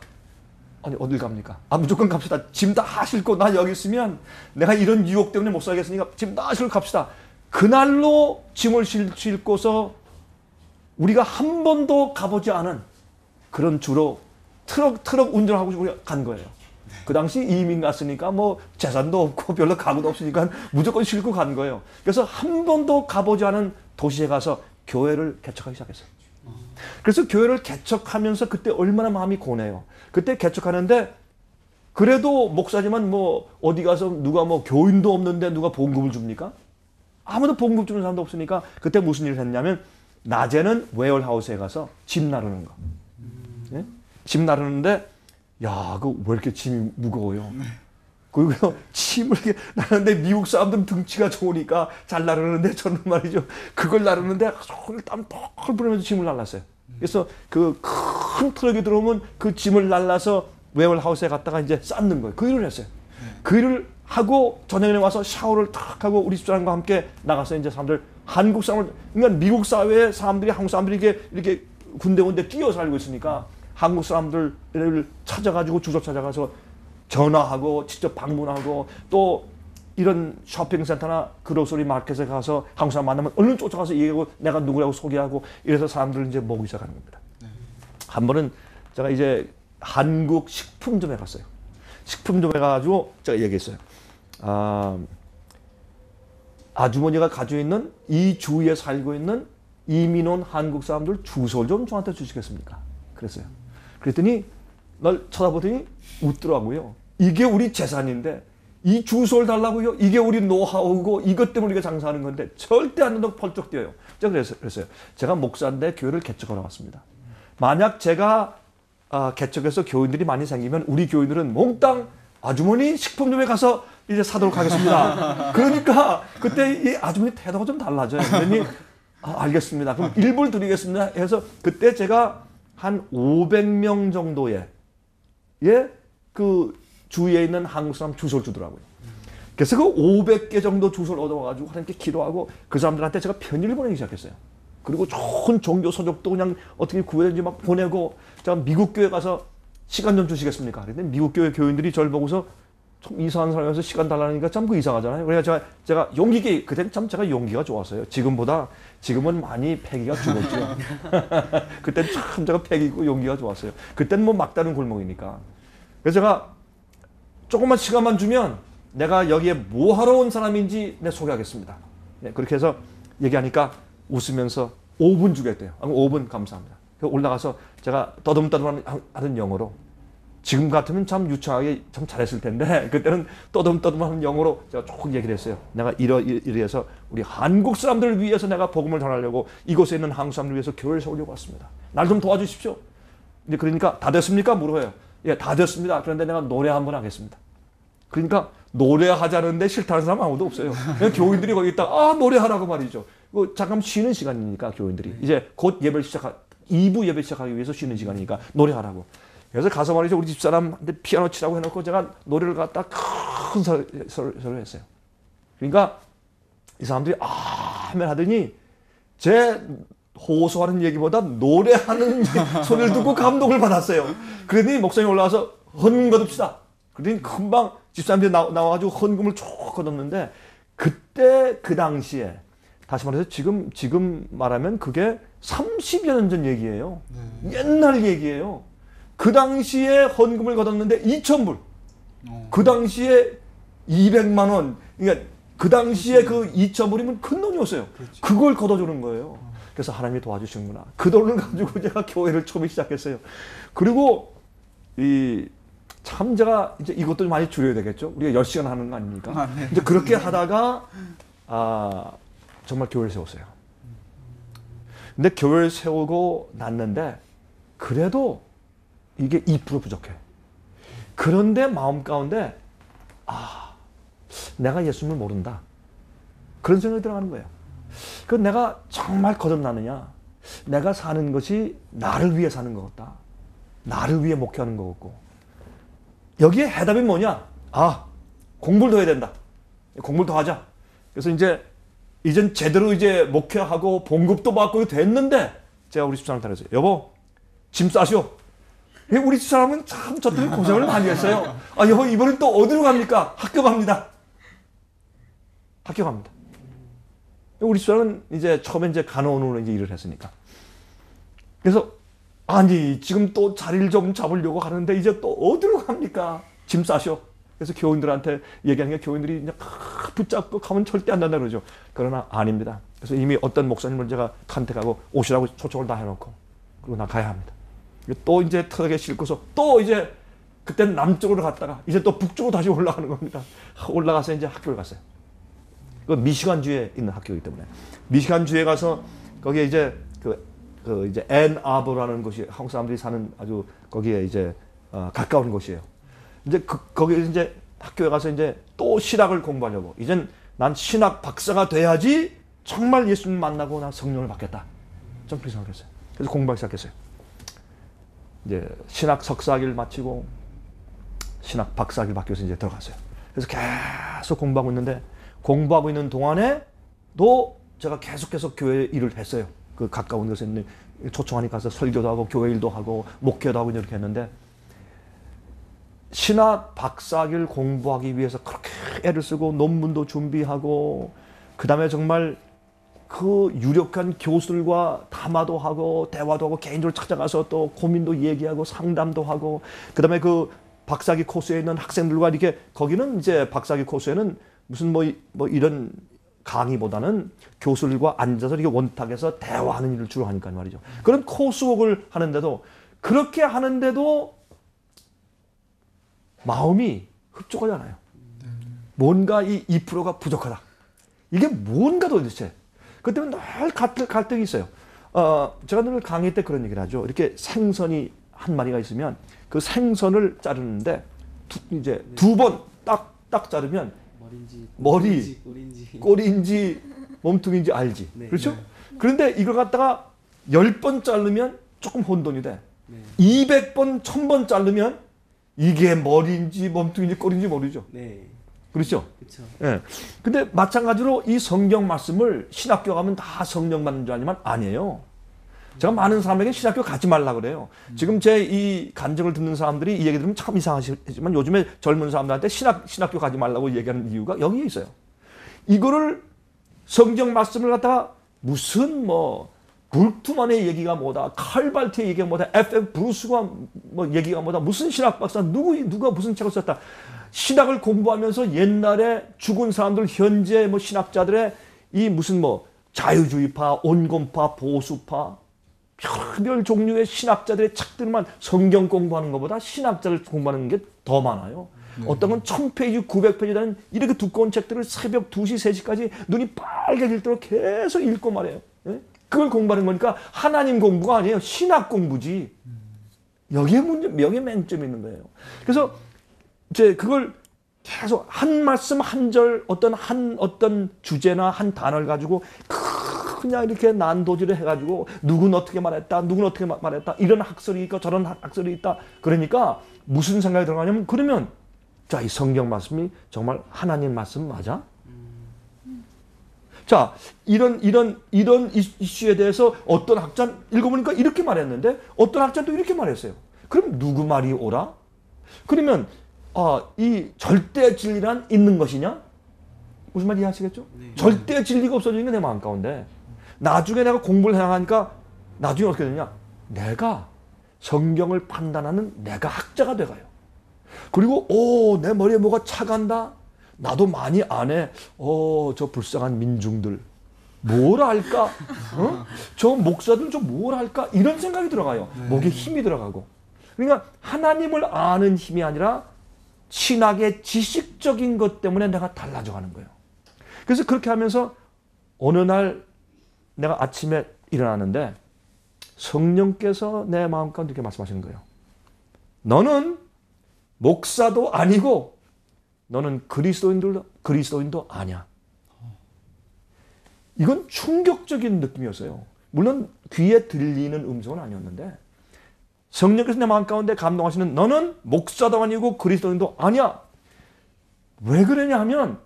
아니 어딜 갑니까? 무조건 갑시다. 짐 다 싣고 나 여기 있으면 내가 이런 유혹 때문에 못 살겠으니까 짐 다 싣고 갑시다. 그날로 짐을 싣고서 우리가 한 번도 가보지 않은 그런 주로 트럭 운전하고 우리가 간 거예요. 그 당시 이민 갔으니까 뭐 재산도 없고 별로 가구도 없으니까 무조건 싣고 간 거예요. 그래서 한 번도 가보지 않은 도시에 가서 교회를 개척하기 시작했어요. 그래서 교회를 개척하면서 그때 얼마나 마음이 고뇌요. 그때 개척하는데 그래도 목사지만 뭐 어디 가서 누가 뭐 교인도 없는데 누가 봉급을 줍니까? 아무도 봉급 주는 사람도 없으니까 그때 무슨 일을 했냐면 낮에는 웨어하우스에 가서 짐 나르는 거. 예? 짐 나르는데 야, 그 왜 이렇게 짐이 무거워요? 그리고 짐을 이렇게 나르는데 미국 사람들은 등치가 좋으니까 잘 나르는데 저는 말이죠. 그걸 나르는데 손을 땀 펄펄 뿌리면서 짐을 날랐어요. 그래서 그 큰 트럭이 들어오면 그 짐을 날라서 웨어하우스에 갔다가 이제 쌓는 거예요. 그 일을 했어요. 그 일을 하고 저녁에 와서 샤워를 탁 하고 우리 집사람과 함께 나가서 이제 사람들 한국 사람을 그러니까 미국 사회에 사람들이 한국 사람들이 이렇게 군데군데 끼어 살고 있으니까 한국 사람들을 찾아가지고 주소 찾아가서 전화하고 직접 방문하고 또 이런 쇼핑센터나 그로서리 마켓에 가서 한국 사람 만나면 얼른 쫓아가서 얘기하고 내가 누구라고 소개하고 이래서 사람들을 이제 모으기 시작하는 겁니다. 한 번은 제가 이제 한국 식품점에 갔어요. 식품점에 가가지고 제가 얘기했어요. 아주머니가 가지고 있는 이 주위에 살고 있는 이민 온 한국 사람들 주소를 좀 저한테 주시겠습니까? 그랬어요. 그랬더니 날 쳐다보더니 웃더라고요. 이게 우리 재산인데 이 주소를 달라고요? 이게 우리 노하우고 이것 때문에 우리가 장사하는 건데 절대 안 된다고 펄쩍 뛰어요. 제가 그랬어요. 제가 목사인데 교회를 개척하러 왔습니다. 만약 제가 개척해서 교인들이 많이 생기면 우리 교인들은 몽땅 아주머니 식품점에 가서 이제 사도록 하겠습니다. 그러니까 그때 이 아주머니 태도가 좀 달라져요. 그러니 알겠습니다. 그럼 일부를 드리겠습니다. 해서 그때 제가 한 500명 정도의 그 주위에 있는 한국 사람 주소를 주더라고요. 그래서 그 500개 정도 주소를 얻어가지고 하나님께 기도하고 그 사람들한테 제가 편지를 보내기 시작했어요. 그리고 좋은 종교 서적도 그냥 어떻게 구해야지 막 보내고 제가 미국 교회 가서 시간 좀 주시겠습니까? 그랬더니 미국 교회 교인들이 저를 보고서 좀 이상한 사람이어서 시간 달라니까 참 그 이상하잖아요. 그래서 제가 용기 있게 그때는 참 제가 용기가 좋았어요. 지금은 많이 패기가 죽었죠. 그때는 참 제가 패기 있고 용기가 좋았어요. 그때는 뭐 막다른 골목이니까. 그래서 제가 조금만 시간만 주면 내가 여기에 뭐 하러 온 사람인지 내 소개하겠습니다. 네, 그렇게 해서 얘기하니까 웃으면서 5분 주겠대요. 5분 감사합니다. 올라가서 제가 떠듬떠듬하는 영어로 지금 같으면 참 유창하게 참 잘했을 텐데 그때는 떠듬떠듬하는 영어로 제가 쭉 얘기를 했어요. 내가 이래서 우리 한국 사람들을 위해서 내가 복음을 전하려고 이곳에 있는 한국 사람들을 위해서 교회를 세우려고 왔습니다. 날 좀 도와주십시오. 이제 그러니까 다 됐습니까? 물어요. 예, 다 됐습니다. 그런데 내가 노래 한번 하겠습니다. 그러니까 노래하자는데 싫다는 사람 아무도 없어요. 그냥 교인들이 거기 있다 노래하라고 말이죠. 잠깐 쉬는 시간이니까 교인들이 이제 곧 2부 예배 시작하기 위해서 쉬는 시간이니까 노래하라고. 그래서 가서 말이죠. 우리 집사람한테 피아노 치라고 해놓고 제가 노래를 갖다 큰 소리를 했어요. 그러니까 이 사람들이 아멘 하더니 제 호소하는 얘기보다 노래하는 소리를 듣고 감동을 받았어요. 그러더니 목사님 올라와서 헌금 거둡시다. 그러더니 금방 집사람들이 나와가지고 헌금을 쭉 거뒀는데, 그때 그 당시에 다시 말해서 지금 말하면 그게 30여 년 전 얘기예요. 옛날 얘기예요. 그 당시에 헌금을 거뒀는데 2,000불. 그 당시에 200만 원. 그러니까 그 당시에 그 2,000불이면 큰 돈이었어요. 그렇죠. 그걸 걷어주는 거예요. 그래서 하나님이 도와주시는구나. 그 돈을 가지고 제가 교회를 처음 시작했어요. 그리고 참 제가 이제 이것도 많이 줄여야 되겠죠. 우리가 10시간 하는 거 아닙니까? 네. 이제 그렇게 하다가 정말 교회를 세웠어요. 근데 교회를 세우고 났는데 그래도 이게 2% 부족해. 그런데 마음 가운데 내가 예수님을 모른다. 그런 생각이 들어가는 거예요. 그 내가 정말 거듭나느냐? 내가 사는 것이 나를 위해 사는 것 같다. 나를 위해 목회하는 것 같고. 여기에 해답이 뭐냐? 공부를 더 해야 된다. 공부를 더 하자. 그래서 이젠 제대로 목회하고 봉급도 받고 됐는데, 제가 우리 집사람한테 그랬어요. 여보, 짐 싸시오. 우리 집사람은 참 저 때문에 고생을 많이 했어요. 여보, 이번엔 또 어디로 갑니까? 학교 갑니다. 학교 갑니다. 우리 집사람은 처음에 간호원으로 일을 했으니까. 그래서, 지금 또 자리를 좀 잡으려고 하는데, 이제 또 어디로 갑니까? 짐 싸시오. 그래서 교인들한테 얘기하는 게, 교인들이 그냥 붙잡고 가면 절대 안 된다 그러죠. 그러나 아닙니다. 그래서 이미 어떤 목사님을 제가 컨택하고 오시라고 초청을 다 해놓고, 그리고 나 가야 합니다. 또 트럭에 싣고서 또 그때는 남쪽으로 갔다가 이제 또 북쪽으로 다시 올라가는 겁니다. 올라가서 학교를 갔어요. 그 미시간주에 있는 학교이기 때문에. 미시간주에 가서 거기에 앤아버라는 곳이 한국 사람들이 사는 아주 거기에 가까운 곳이에요. 거기에 학교에 가서 또 신학을 공부하려고. 이젠 난 신학 박사가 돼야지 정말 예수님 만나고 나 성령을 받겠다. 좀 그렇게 생각했어요. 그래서 공부하기 시작했어요. 신학 석사학위를 마치고 신학 박사학위를 받기 위해서 들어갔어요. 그래서 계속 공부하고 있는데, 공부하고 있는 동안에도 제가 계속해서 교회 일을 했어요. 그 가까운 곳에 있는 초청하니까 가서 설교도 하고 교회 일도 하고 목회도 하고 이렇게 했는데, 신학 박사학위를 공부하기 위해서 그렇게 애를 쓰고 논문도 준비하고, 그 다음에 정말 그 유력한 교수들과 담화도 하고 대화도 하고 개인적으로 찾아가서 또 고민도 얘기하고 상담도 하고, 그 다음에 그 박사학위 코스에 있는 학생들과 이렇게, 거기는 박사학위 코스에는 무슨 이런 강의보다는 교수들과 앉아서 이렇게 원탁에서 대화하는 일을 주로 하니까 말이죠. 그런 코스웍을 하는데도, 그렇게 하는데도 마음이 흡족하지 않아요. 뭔가 이 2%가 부족하다. 이게 뭔가 도대체. 그 때문에 늘 갈등이 있어요. 제가 늘 강의 때 그런 얘기를 하죠. 이렇게 생선이 한 마리가 있으면 그 생선을 자르는데 두 번 딱 자르면 머리, 꼬리인지 몸통인지 알지. 네. 그렇죠? 네. 그런데 이걸 갖다가 10번 자르면 조금 혼돈이 돼. 네. 200번, 1000번 자르면 이게 머리인지 몸통인지 꼬리인지 모르죠. 네. 그렇죠? 그렇죠. 예. 근데 마찬가지로 이 성경 말씀을 신학교 가면 다 성령 받는 줄 아니면 아니에요. 제가 많은 사람에게 신학교 가지 말라 그래요. 지금 제 이 간증을 듣는 사람들이 이 얘기 들으면 참 이상하지만, 요즘에 젊은 사람들한테 신학교 가지 말라고 얘기하는 이유가 여기에 있어요. 이거를 성경 말씀을 갖다가 무슨 불트만의 얘기가 뭐다, 칼발트의 얘기가 뭐다, F.F. 브루스가 얘기가 뭐다, 무슨 신학 박사 누가 무슨 책을 썼다. 신학을 공부하면서 옛날에 죽은 사람들, 현재 신학자들의 이 무슨 자유주의파, 온건파, 보수파, 별별 종류의 신학자들의 책들만 성경 공부하는 것보다 신학자를 공부하는 게 더 많아요. 어떤 건 1000페이지, 900페이지라는 이렇게 두꺼운 책들을 새벽 2시, 3시까지 눈이 빨개질 계속 읽고 말해요. 예? 그걸 공부하는 거니까 하나님 공부가 아니에요. 신학 공부지. 여기에 맹점이 있는 거예요. 그래서 그걸 계속 한 말씀 한 절, 어떤 주제나 한 단어를 가지고 그냥 이렇게 난도질을 해가지고 누구는 어떻게 말했다, 누구는 어떻게 말했다, 이런 학설이 있고 저런 학설이 있다. 그러니까 무슨 생각이 들어가냐면, 그러면 이 성경 말씀이 정말 하나님 말씀 맞아? 자, 이런 이슈에 대해서 어떤 학자 읽어보니까 이렇게 말했는데 어떤 학자는 또 이렇게 말했어요. 그럼 누구 말이 옳아? 그러면 이 절대 진리란 있는 것이냐? 무슨 말인지 이해하시겠죠? 네. 절대 진리가 없어지는 게 내 마음 가운데 나중에 내가 공부를 해나가니까 나중에 어떻게 되냐? 내가 성경을 판단하는 내가 학자가 돼가요. 그리고 내 머리에 뭐가 차간다? 나도 많이 안 해. 저 불쌍한 민중들. 뭘 할까? 저 목사들 좀 뭘 할까? 이런 생각이 들어가요. 목에 힘이 들어가고. 그러니까 하나님을 아는 힘이 아니라 신학의 지식적인 것 때문에 내가 달라져 가는 거예요. 그래서 그렇게 하면서 어느 날 내가 아침에 일어나는데 성령께서 내 마음 가운데 이렇게 말씀하시는 거예요. 너는 목사도 아니고 너는 그리스도인도 아니야. 이건 충격적인 느낌이었어요. 물론 귀에 들리는 음성은 아니었는데 성령께서 내 마음 가운데 감동하시는 너는 목사도 아니고 그리스도인도 아니야. 왜 그러냐 하면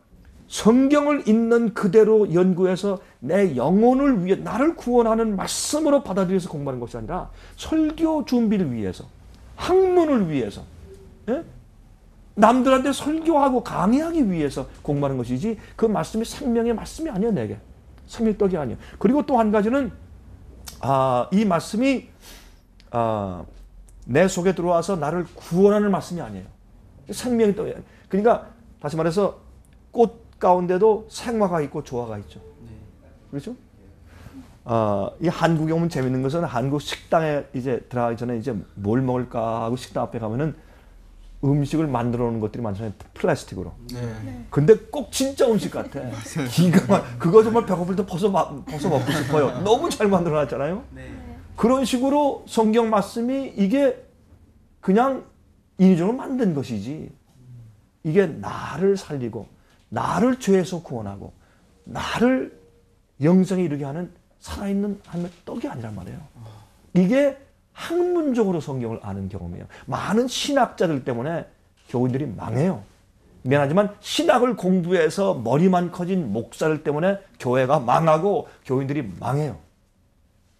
성경을 있는 그대로 연구해서 내 영혼을 위해 나를 구원하는 말씀으로 받아들여서 공부하는 것이 아니라 설교 준비를 위해서 학문을 위해서 남들한테 설교하고 강의하기 위해서 공부하는 것이지 그 말씀이 생명의 말씀이 아니야 내게. 생명의 떡이 아니야. 그리고 또 한 가지는 이 말씀이 내 속에 들어와서 나를 구원하는 말씀이 아니에요. 생명의 떡이 아니에요. 그러니까 다시 말해서 꽃 가운데도 생화가 있고 조화가 있죠. 그렇죠? 이 한국에 오면 재밌는 것은 한국 식당에 이제 들어가기 전에 이제 뭘 먹을까 하고 식당 앞에 가면은 음식을 만들어 놓은 것들이 많잖아요. 플라스틱으로. 근데 꼭 진짜 음식 같아. 기가 막 그거 정말 배고플 때 벗어 먹고 싶어요. 너무 잘 만들어 놨잖아요. 그런 식으로 성경 말씀이 이게 그냥 인위적으로 만든 것이지. 이게 나를 살리고 나를 죄에서 구원하고 나를 영생에 이르게 하는 살아있는 하나님의 떡이 아니란 말이에요. 이게 학문적으로 성경을 아는 경험이에요. 많은 신학자들 때문에 교인들이 망해요. 미안하지만 신학을 공부해서 머리만 커진 목사들 때문에 교회가 망하고 교인들이 망해요.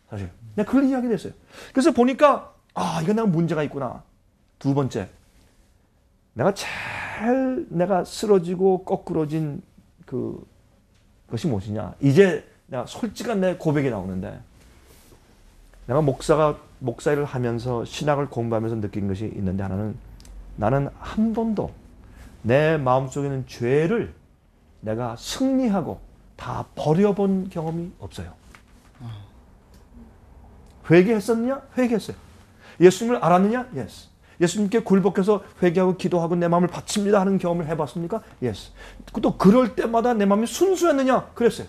사실 내가 그걸 이야기 됐어요. 그래서 보니까 이건 내가 문제가 있구나. 두 번째, 내가 제일 내가 쓰러지고 거꾸러진 그것이 무엇이냐. 이제 내가 솔직한 내 고백이 나오는데 내가 목사일을 하면서 신학을 공부하면서 느낀 것이 있는데 하나는 나는 한 번도 내 마음속에 있는 죄를 내가 승리하고 다 버려본 경험이 없어요. 회개했었느냐? 회개했어요. 예수님을 알았느냐? 예스. 예수님께 굴복해서 회개하고 기도하고 내 마음을 바칩니다 하는 경험을 해봤습니까? 예스. 또 그럴 때마다 내 마음이 순수했느냐? 그랬어요.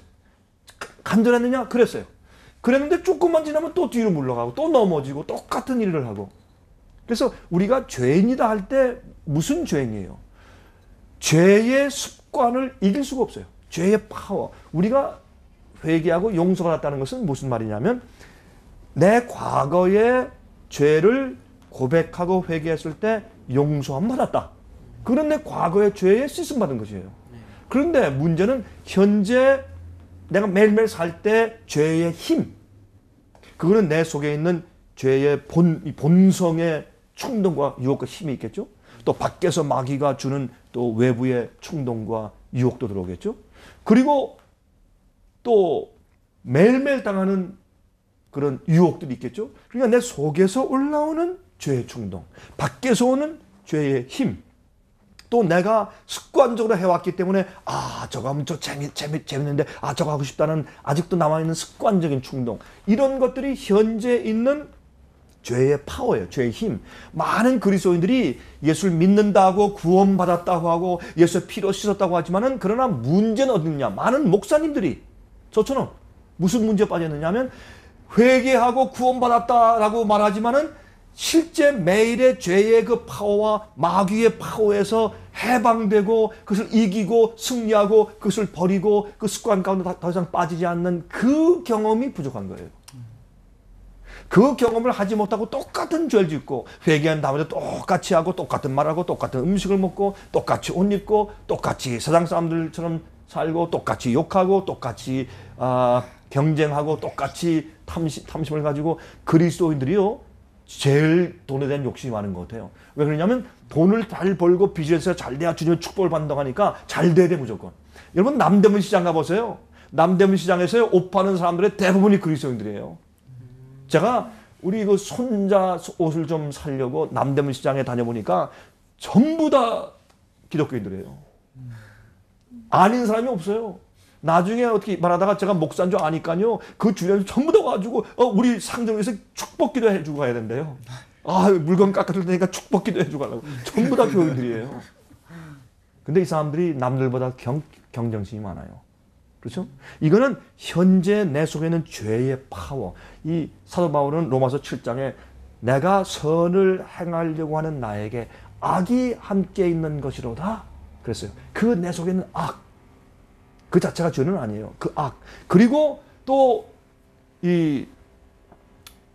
간절했느냐? 그랬어요. 그랬는데 조금만 지나면 또 뒤로 물러가고 또 넘어지고 똑같은 일을 하고. 그래서 우리가 죄인이다 할 때 무슨 죄인이에요? 죄의 습관을 이길 수가 없어요. 죄의 파워. 우리가 회개하고 용서받았다는 것은 무슨 말이냐면 내 과거의 죄를 고백하고 회개했을 때 용서함 받았다. 그런 내 과거의 죄에 씻음 받은 것이에요. 그런데 문제는 현재 내가 매일매일 살 때 죄의 힘, 그거는 내 속에 있는 죄의 본성의 충동과 유혹과 힘이 있겠죠. 또 밖에서 마귀가 주는 또 외부의 충동과 유혹도 들어오겠죠. 그리고 또 매일매일 당하는 그런 유혹들이 있겠죠. 그러니까 내 속에서 올라오는 죄의 충동, 밖에서 오는 죄의 힘, 또 내가 습관적으로 해왔기 때문에 저거 하면 재밌는데 저거 하고 싶다는 아직도 남아있는 습관적인 충동, 이런 것들이 현재 있는 죄의 파워예요. 죄의 힘. 많은 그리스도인들이 예수를 믿는다고 구원받았다고 하고 예수의 피로 씻었다고 하지만은 그러나 문제는 어디 있느냐. 많은 목사님들이 저처럼 무슨 문제에 빠졌느냐 하면 회개하고 구원받았다라고 말하지만은 실제 매일의 죄의 그 파워와 마귀의 파워에서 해방되고 그것을 이기고 승리하고 그것을 버리고 그 습관 가운데 더 이상 빠지지 않는 그 경험이 부족한 거예요. 그 경험을 하지 못하고 똑같은 죄를 짓고 회개한 다음에 똑같이 하고 똑같은 말하고 똑같은 음식을 먹고 똑같이 옷 입고 똑같이 세상 사람들처럼 살고 똑같이 욕하고 똑같이 경쟁하고 똑같이 탐심을 가지고 그리스도인들이요 제일 돈에 대한 욕심이 많은 것 같아요. 왜 그러냐면 돈을 잘 벌고 비즈니스가 잘 돼야 주님의 축복을 받는다고 하니까 잘 돼야 돼 무조건. 여러분 남대문 시장 가보세요. 남대문 시장에서 옷 파는 사람들의 대부분이 그리스도인들이에요. 제가 우리 그 손자 옷을 좀 사려고 남대문 시장에 다녀보니까 전부 다 기독교인들이에요. 아닌 사람이 없어요. 나중에 어떻게 말하다가 제가 목사인 줄 아니까요. 그 주변에서 전부 다 와가지고 우리 상점에서 축복기도 해주고 가야 된대요. 물건 깎아줄 테니까 축복기도 해주고 가려고. 전부 다 교인들이에요. 근데 이 사람들이 남들보다 경쟁심이 많아요. 그렇죠? 이거는 현재 내 속에 있는 죄의 파워. 이 사도 바울은 로마서 7장에 내가 선을 행하려고 하는 나에게 악이 함께 있는 것이로다 그랬어요. 그 내 속에 있는 악. 그 자체가 죄는 아니에요. 그 악. 그리고 또 이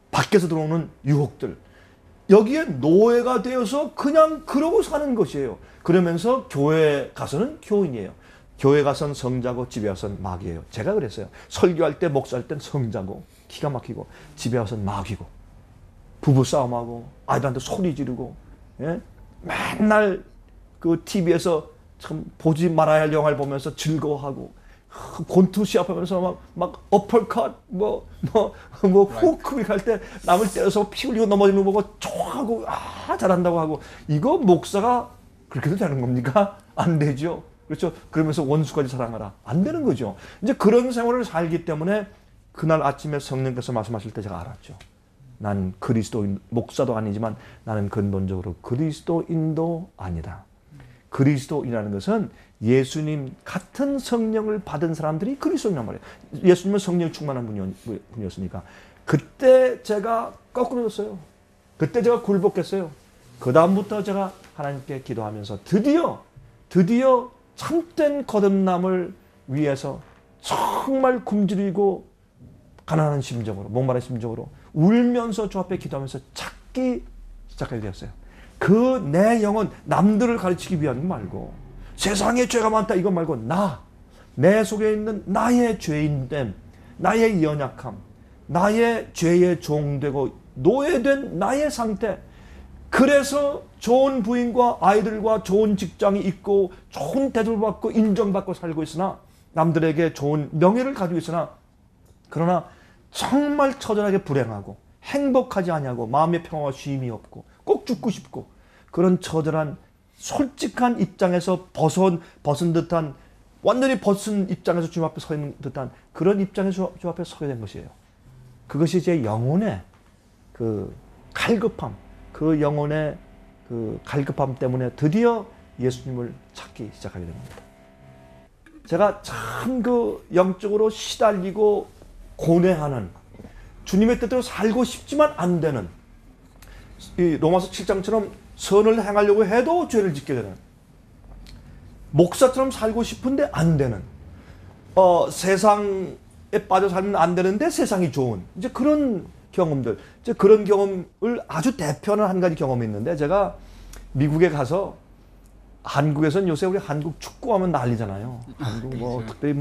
밖에서 들어오는 유혹들. 여기에 노예가 되어서 그냥 그러고 사는 것이에요. 그러면서 교회 가서는 교인이에요. 교회 가서는 성자고 집에 와서는 마귀예요. 제가 그랬어요. 설교할 때 목사할 땐 성자고 기가 막히고 집에 와서는 마귀고 부부싸움하고 아이들한테 소리 지르고 예? 맨날 그 TV에서 참 보지 말아야 할 영화를 보면서 즐거워하고 권투 시합하면서 막 어퍼컷 후크 할 때 남을 때려서 피 흘리고 넘어지는 거 보고 좋아하고 잘한다고 하고 이거 목사가 그렇게도 되는 겁니까? 안 되죠. 그렇죠. 그러면서 원수까지 사랑하라. 안 되는 거죠. 이제 그런 생활을 살기 때문에 그날 아침에 성령께서 말씀하실 때 제가 알았죠. 난 그리스도인, 목사도 아니지만 나는 근본적으로 그리스도인도 아니다. 그리스도인이라는 것은 예수님 같은 성령을 받은 사람들이 그리스도인이란 말이에요. 예수님은 성령 충만한 분이었으니까. 그때 제가 거꾸로졌어요. 그때 제가 굴복했어요. 그 다음부터 제가 하나님께 기도하면서 드디어 참된 거듭남을 위해서 정말 굶주리고 가난한 심정으로, 목마른 심정으로 울면서 주 앞에 기도하면서 찾기 시작하게 되었어요. 그 내 영혼, 남들을 가르치기 위한 거 말고 세상에 죄가 많다 이거 말고 내 속에 있는 나의 죄인됨, 나의 연약함, 나의 죄의 종되고 노예된 나의 상태. 그래서 좋은 부인과 아이들과 좋은 직장이 있고 좋은 대접을 받고 인정받고 살고 있으나 남들에게 좋은 명예를 가지고 있으나 그러나 정말 처절하게 불행하고 행복하지 아니하고 마음의 평화와 쉼이 없고 꼭 죽고 싶고 그런 처절한 솔직한 입장에서 벗은 듯한 완전히 벗은 입장에서 주님 앞에 서 있는 듯한 그런 입장에서 주 앞에 서게 된 것이에요. 그것이 제 영혼의 그 갈급함, 그 영혼의 그 갈급함 때문에 드디어 예수님을 찾기 시작하게 됩니다. 제가 참 그 영적으로 시달리고 고뇌하는 주님의 뜻대로 살고 싶지만 안 되는 이 로마서 7장처럼 선을 행하려고 해도 죄를 짓게 되는 목사처럼 살고 싶은데 안 되는 세상에 빠져 살면 안 되는데 세상이 좋은 이제 그런 경험들 이제 그런 경험을 아주 대표하는 한 가지 경험이 있는데 제가 미국에 가서 한국에서는 요새 우리 한국 축구하면 난리잖아요. 한국 특별히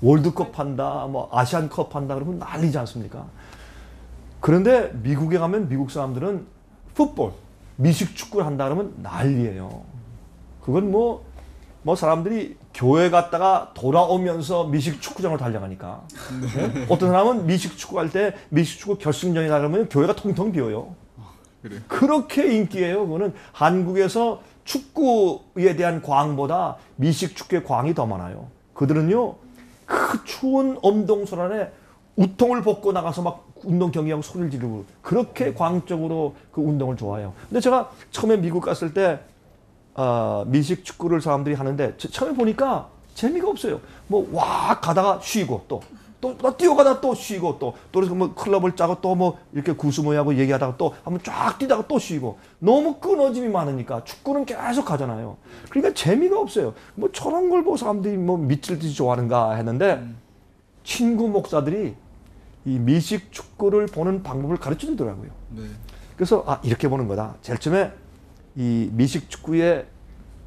월드컵 한다, 아시안컵 한다 그러면 난리지 않습니까? 그런데 미국에 가면 미국 사람들은 풋볼, 미식 축구를 한다 그러면 난리예요. 그건 사람들이 교회 갔다가 돌아오면서 미식 축구장으로 달려가니까. 네? 어떤 사람은 미식 축구 할 때 미식 축구 결승전이다 그러면 교회가 통통 비어요. 그래. 그렇게 인기예요. 그거는 한국에서 축구에 대한 광보다 미식 축구의 광이 더 많아요. 그들은요, 그 추운 엄동설 안에 우통을 벗고 나가서 막 운동 경기하고 소리를 지르고 그렇게 광적으로 그 운동을 좋아해요. 근데 제가 처음에 미국 갔을 때 미식 축구를 사람들이 하는데 처음에 보니까 재미가 없어요. 가다가 쉬고 또 뛰어가다 또 쉬고 또 그래서 클럽을 짜고 또 이렇게 구수모이하고 얘기하다가 또 한번 쫙 뛰다가 또 쉬고 너무 끊어짐이 많으니까 축구는 계속 가잖아요. 그러니까 재미가 없어요. 저런 걸 보고 사람들이 미칠 듯이 좋아하는가 했는데 친구 목사들이 이 미식 축구를 보는 방법을 가르쳐 주더라고요. 네. 그래서 이렇게 보는 거다. 제일 처음에 이 미식 축구의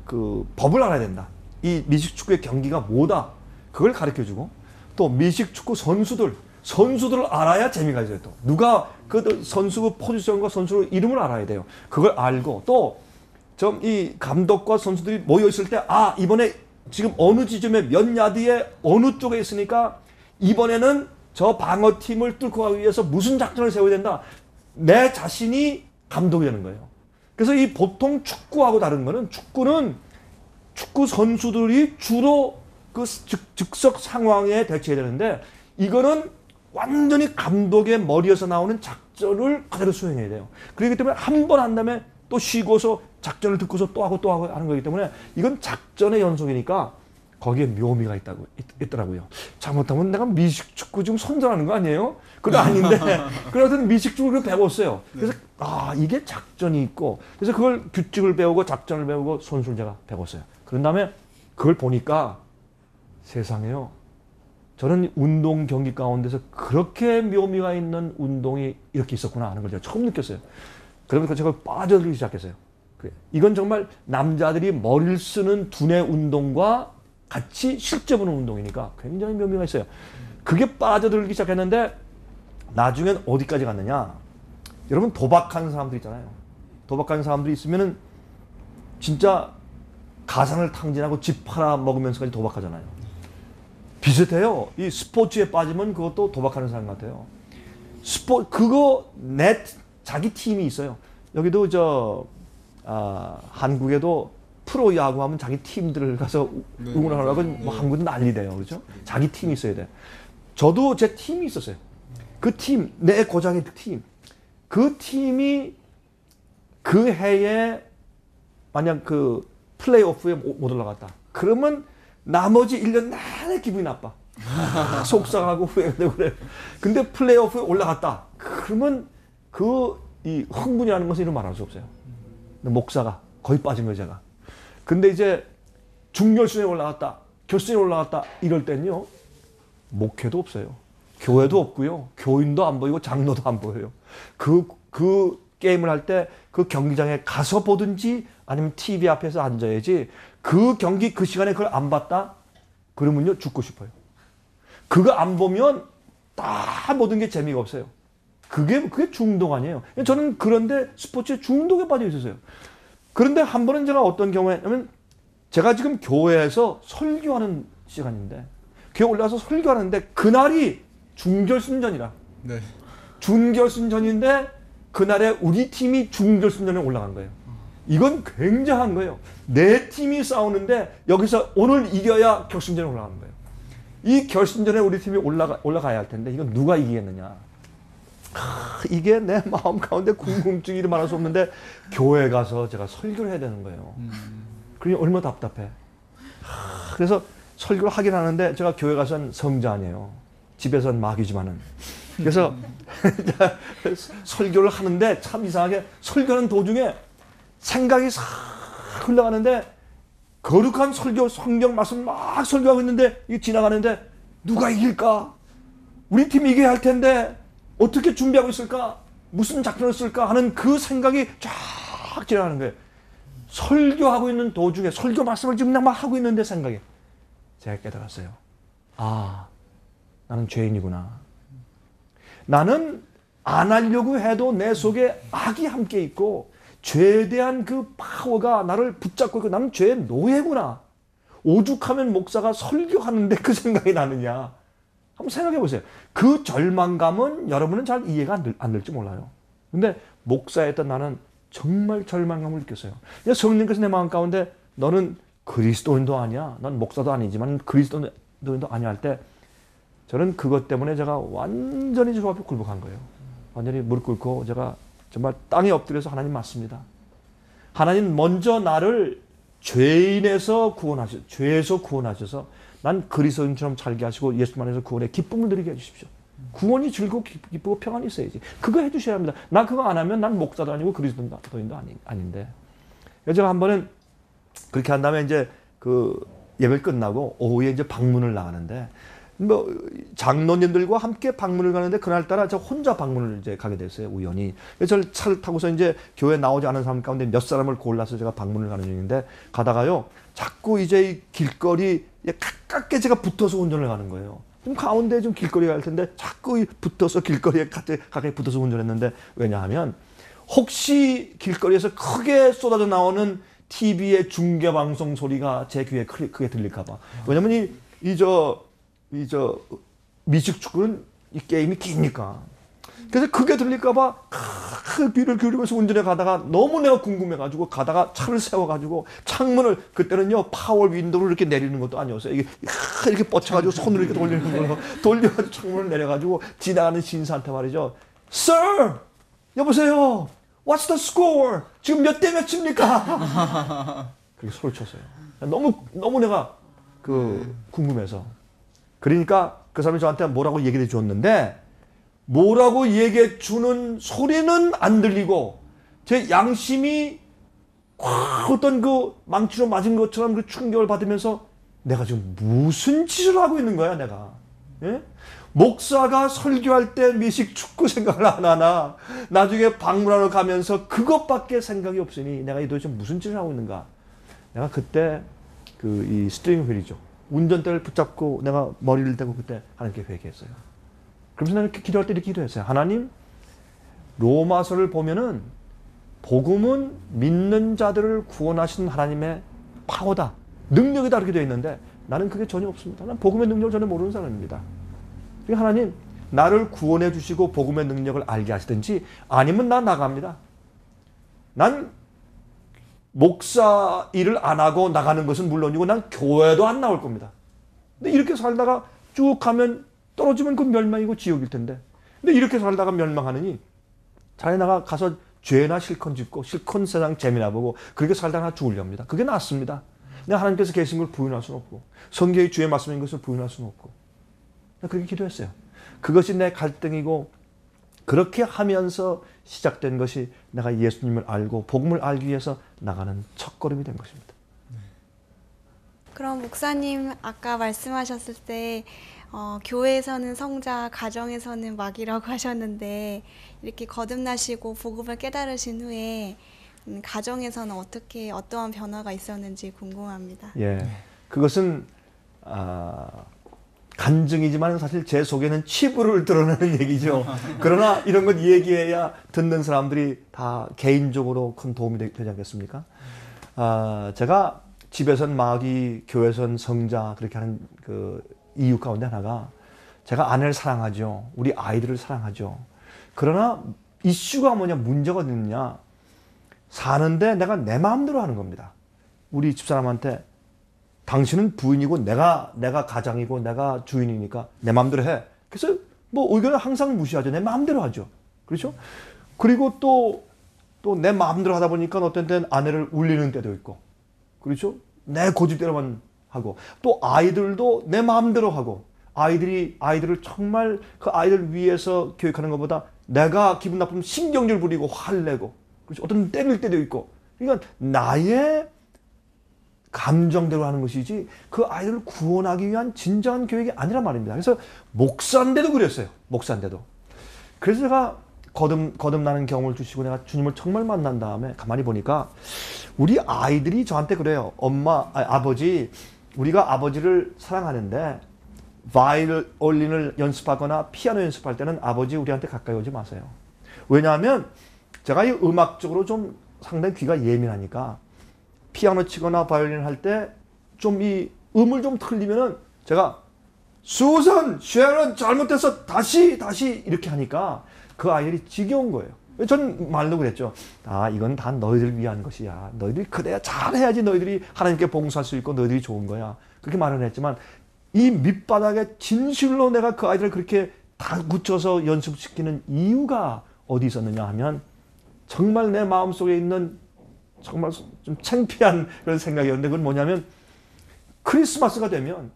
그 법을 알아야 된다. 이 미식 축구의 경기가 뭐다. 그걸 가르쳐주고 또 미식 축구 선수들을 알아야 재미가 있어요. 또 누가 그 선수 포지션과 선수 이름을 알아야 돼요. 그걸 알고 또 좀 이 감독과 선수들이 모여 있을 때 이번에 지금 어느 지점에 몇 야드에 어느 쪽에 있으니까 이번에는 저 방어팀을 뚫고 가기 위해서 무슨 작전을 세워야 된다. 내 자신이 감독이 되는 거예요. 그래서 이 보통 축구하고 다른 거는 축구는 축구 선수들이 주로 그 즉석 상황에 대처해야 되는데 이거는 완전히 감독의 머리에서 나오는 작전을 그대로 수행해야 돼요. 그렇기 때문에 한 번 한 다음에 또 쉬고서 작전을 듣고서 또 하고 하는 거기 때문에 이건 작전의 연속이니까 거기에 묘미가 있더라고요. 잘못하면 내가 미식축구 지금 선전하는 거 아니에요? 그건 아닌데 그래서 미식축구를 배웠어요. 그래서 이게 작전이 있고 그래서 그걸 규칙을 배우고 작전을 배우고 선수를 제가 배웠어요. 그런 다음에 그걸 보니까 세상에요. 저는 운동 경기 가운데서 그렇게 묘미가 있는 운동이 이렇게 있었구나 하는 걸 제가 처음 느꼈어요. 그러면서 제가 빠져들기 시작했어요. 이건 정말 남자들이 머리를 쓰는 두뇌 운동과 같이 실제 보는 운동이니까 굉장히 묘미가 있어요. 그게 빠져들기 시작했는데 나중엔 어디까지 갔느냐. 여러분 도박하는 사람들 있잖아요. 도박하는 사람들이 있으면은 진짜 가상을 탕진하고 집 팔아 먹으면서까지 도박하잖아요. 비슷해요. 이 스포츠에 빠지면 그것도 도박하는 사람 같아요. 자기 팀이 있어요. 여기도 한국에도 프로 야구하면 자기 팀들을 가서 응원하려고 뭐 한국은 난리돼요. 그렇죠? 자기 팀이 있어야 돼. 저도 제 팀이 있었어요. 그 팀, 내 고장의 팀. 그 팀이 그 해에 만약 그 플레이오프에 못 올라갔다. 그러면 나머지 1년 내내 기분이 나빠. 속상하고 후회되고 그래요. 근데 플레이오프에 올라갔다. 그러면 이 흥분이라는 것은 이런 말할 수 없어요. 목사가 거의 빠진 거예요, 제가. 근데 이제 중결승에 올라갔다. 결승에 올라갔다. 이럴 땐요. 목회도 없어요. 교회도 없고요. 교인도 안 보이고 장로도 안 보여요. 그 게임을 할 때 그 경기장에 가서 보든지 아니면 TV 앞에서 앉아야지 그 경기 그 시간에 그걸 안 봤다? 그러면요. 죽고 싶어요. 그거 안 보면 다 모든 게 재미가 없어요. 그게 중독 아니에요. 저는 그런데 스포츠에 중독에 빠져 있었어요. 그런데 한 번은 제가 어떤 경우에냐면 제가 지금 교회에서 설교하는 시간인데 교회 올라와서 설교하는데 그날이 준결승전이라. 네. 준결승전인데 그날에 우리 팀이 준결승전에 올라간 거예요. 이건 굉장한 거예요. 내 팀이 싸우는데 여기서 오늘 이겨야 결승전에 올라가는 거예요. 이 결승전에 우리 팀이 올라가야 할 텐데 이건 누가 이기겠느냐. 이게 내 마음 가운데 궁금증이 말할 수 없는데 교회 가서 제가 설교를 해야 되는 거예요. 그러니 얼마나 답답해. 그래서 설교를 하긴 하는데 제가 교회 가서는 성자 아니에요. 집에서는 마귀지만은. 그래서 설교를 하는데 참 이상하게 설교하는 도중에 생각이 싹 흘러가는데 거룩한 설교, 성경 말씀 막 설교하고 있는데 이게 지나가는데 누가 이길까? 우리 팀이 이겨야 할 텐데 어떻게 준비하고 있을까? 무슨 작전을 쓸까? 하는 그 생각이 쫙 지나가는 거예요. 설교하고 있는 도중에 설교 말씀을 지금 막 하고 있는데 생각이 제가 깨달았어요. 나는 죄인이구나. 나는 안 하려고 해도 내 속에 악이 함께 있고 죄에 대한 그 파워가 나를 붙잡고 있고 나는 죄의 노예구나. 오죽하면 목사가 설교하는데 그 생각이 나느냐. 한번 생각해 보세요. 그 절망감은 여러분은 잘 이해가 안 될지 몰라요. 근데 목사였던 나는 정말 절망감을 느꼈어요. 성령께서 내 마음 가운데 너는 그리스도인도 아니야. 난 목사도 아니지만 그리스도인도 아니야 할 때 저는 그것 때문에 제가 완전히 주 앞에 굴복한 거예요. 완전히 무릎 꿇고 제가 정말 땅에 엎드려서 하나님 맞습니다. 하나님 먼저 나를 죄에서 구원하셔서 난 그리스도인처럼 살게 하시고 예수님 안에서 구원의 기쁨을 누리게 해주십시오. 구원이 즐겁고 기쁘고 평안이 있어야지. 그거 해주셔야 합니다. 나 그거 안 하면 난 목사도 아니고 그리스도인도 아닌데. 제가 한 번은 그렇게 한 다음에 이제 그 예배 끝나고 오후에 이제 방문을 나가는데 뭐 장로님들과 함께 방문을 가는데 그날따라 저 혼자 방문을 이제 가게 됐어요, 우연히. 그래서 저를 차를 타고서 이제 교회 나오지 않은 사람 가운데 몇 사람을 골라서 제가 방문을 가는 중인데 가다가요 자꾸 이제 이 길거리 가깝게 제가 붙어서 운전을 하는 거예요. 좀 가운데 좀 길거리가 할 텐데 자꾸 붙어서 길거리에 가까이 붙어서 운전했는데 왜냐하면 혹시 길거리에서 크게 쏟아져 나오는 TV의 중계 방송 소리가 제 귀에 크게 들릴까봐. 왜냐면 미식축구는 이 게임이 기니까. 그래서 그게 들릴까봐 귀를 기울이면서 운전해 가다가 너무 내가 궁금해가지고 가다가 차를 세워가지고 창문을 그때는요 파워 윈도우를 이렇게 내리는 것도 아니었어요. 이게 이렇게 뻗쳐가지고 손으로 이렇게 돌리는 걸로 돌려가지고 창문을 내려가지고 지나가는 신사한테 말이죠. Sir! 여보세요! What's the score? 지금 몇 대 몇입니까? 그렇게 소리쳤어요. 너무 내가 궁금해서. 그러니까 그 사람이 저한테 뭐라고 얘기해 줬는데 뭐라고 얘기해 주는 소리는 안 들리고 제 양심이 어떤 그 망치로 맞은 것처럼 그 충격을 받으면서 내가 지금 무슨 짓을 하고 있는 거야 내가. 예? 목사가 설교할 때 미식 축구 생각을 안 하나 나중에 방문하러 가면서 그것밖에 생각이 없으니 내가 도대체 무슨 짓을 하고 있는가. 내가 그때 이 스티어링 휠이죠. 운전대를 붙잡고 내가 머리를 대고 그때 하나님께 회개했어요. 그러면서 나는 기도할 때 이렇게 기도했어요. 하나님, 로마서를 보면은 복음은 믿는 자들을 구원하시는 하나님의 파워다, 능력이다 이렇게 되어 있는데 나는 그게 전혀 없습니다. 난 복음의 능력을 전혀 모르는 사람입니다. 그러니까 하나님, 나를 구원해 주시고 복음의 능력을 알게 하시든지 아니면 나 나갑니다. 난 목사 일을 안 하고 나가는 것은 물론이고 난 교회도 안 나올 겁니다. 근데 이렇게 살다가 쭉 가면 떨어지면 그 멸망이고 지옥일 텐데. 근데 이렇게 살다가 멸망하느니 차라리 나가 가서 죄나 실컷 짓고 실컷 세상 재미나 보고 그렇게 살다가 죽으렵니다. 그게 낫습니다. 내가 하나님께서 계신 걸 부인할 수는 없고 성경의 주의 말씀인 것을 부인할 수는 없고 그렇게 기도했어요. 그것이 내 갈등이고 그렇게 하면서 시작된 것이 내가 예수님을 알고 복음을 알기 위해서 나가는 첫걸음이 된 것입니다. 그럼 목사님 아까 말씀하셨을 때 교회에서는 성자, 가정에서는 마귀라고 하셨는데 이렇게 거듭나시고 복음을 깨달으신 후에 가정에서는 어떠한 변화가 있었는지 궁금합니다. 예, 그것은 간증이지만 사실 제 속에는 치부를 드러내는 얘기죠. 그러나 이런 것 얘기해야 듣는 사람들이 다 개인적으로 큰 도움이 되지 않겠습니까? 제가 집에선 마귀, 교회선 성자 그렇게 하는 그 이유 가운데 하나가 제가 아내를 사랑하죠. 우리 아이들을 사랑하죠. 그러나 이슈가 뭐냐, 문제가 어디 있느냐. 사는데 내가 내 마음대로 하는 겁니다. 우리 집사람한테 당신은 부인이고 내가 가장이고 내가 주인이니까 내 마음대로 해. 그래서 뭐 의견을 항상 무시하죠. 내 마음대로 하죠. 그렇죠? 그리고 또 내 마음대로 하다 보니까 어떤 때는 아내를 울리는 때도 있고. 그렇죠? 내 고집대로만 하고. 또 아이들도 내 마음대로 하고. 아이들을 정말 그 아이들 위해서 교육하는 것보다 내가 기분 나쁘면 신경질 부리고 화를 내고. 그렇죠? 어떤 때릴 때도 있고. 그러니까 나의 감정대로 하는 것이지 그 아이들을 구원하기 위한 진정한 교육이 아니란 말입니다. 그래서 목사인데도 그랬어요. 목사인데도. 그래서 제가 거듭나는 경험을 주시고 내가 주님을 정말 만난 다음에 가만히 보니까 우리 아이들이 저한테 그래요. 아버지, 우리가 아버지를 사랑하는데 바이올린을 연습하거나 피아노 연습할 때는 아버지 우리한테 가까이 오지 마세요. 왜냐하면 제가 이 음악적으로 좀 상당히 귀가 예민하니까 피아노 치거나 바이올린 할 때 좀 이 음을 좀 틀리면은 제가 수선, 쉐런 잘못해서 다시 이렇게 하니까 그 아이들이 지겨운 거예요. 전 말로 그랬죠. 이건 다 너희들 위한 것이야. 너희들이 그래야 잘해야지 너희들이 하나님께 봉사할 수 있고 너희들이 좋은 거야. 그렇게 말을 했지만 이 밑바닥에 진실로 내가 그 아이들을 그렇게 다 굳혀서 연습시키는 이유가 어디 있었느냐 하면 정말 내 마음속에 있는 정말 좀 창피한 그런 생각이었는데 그건 뭐냐면 크리스마스가 되면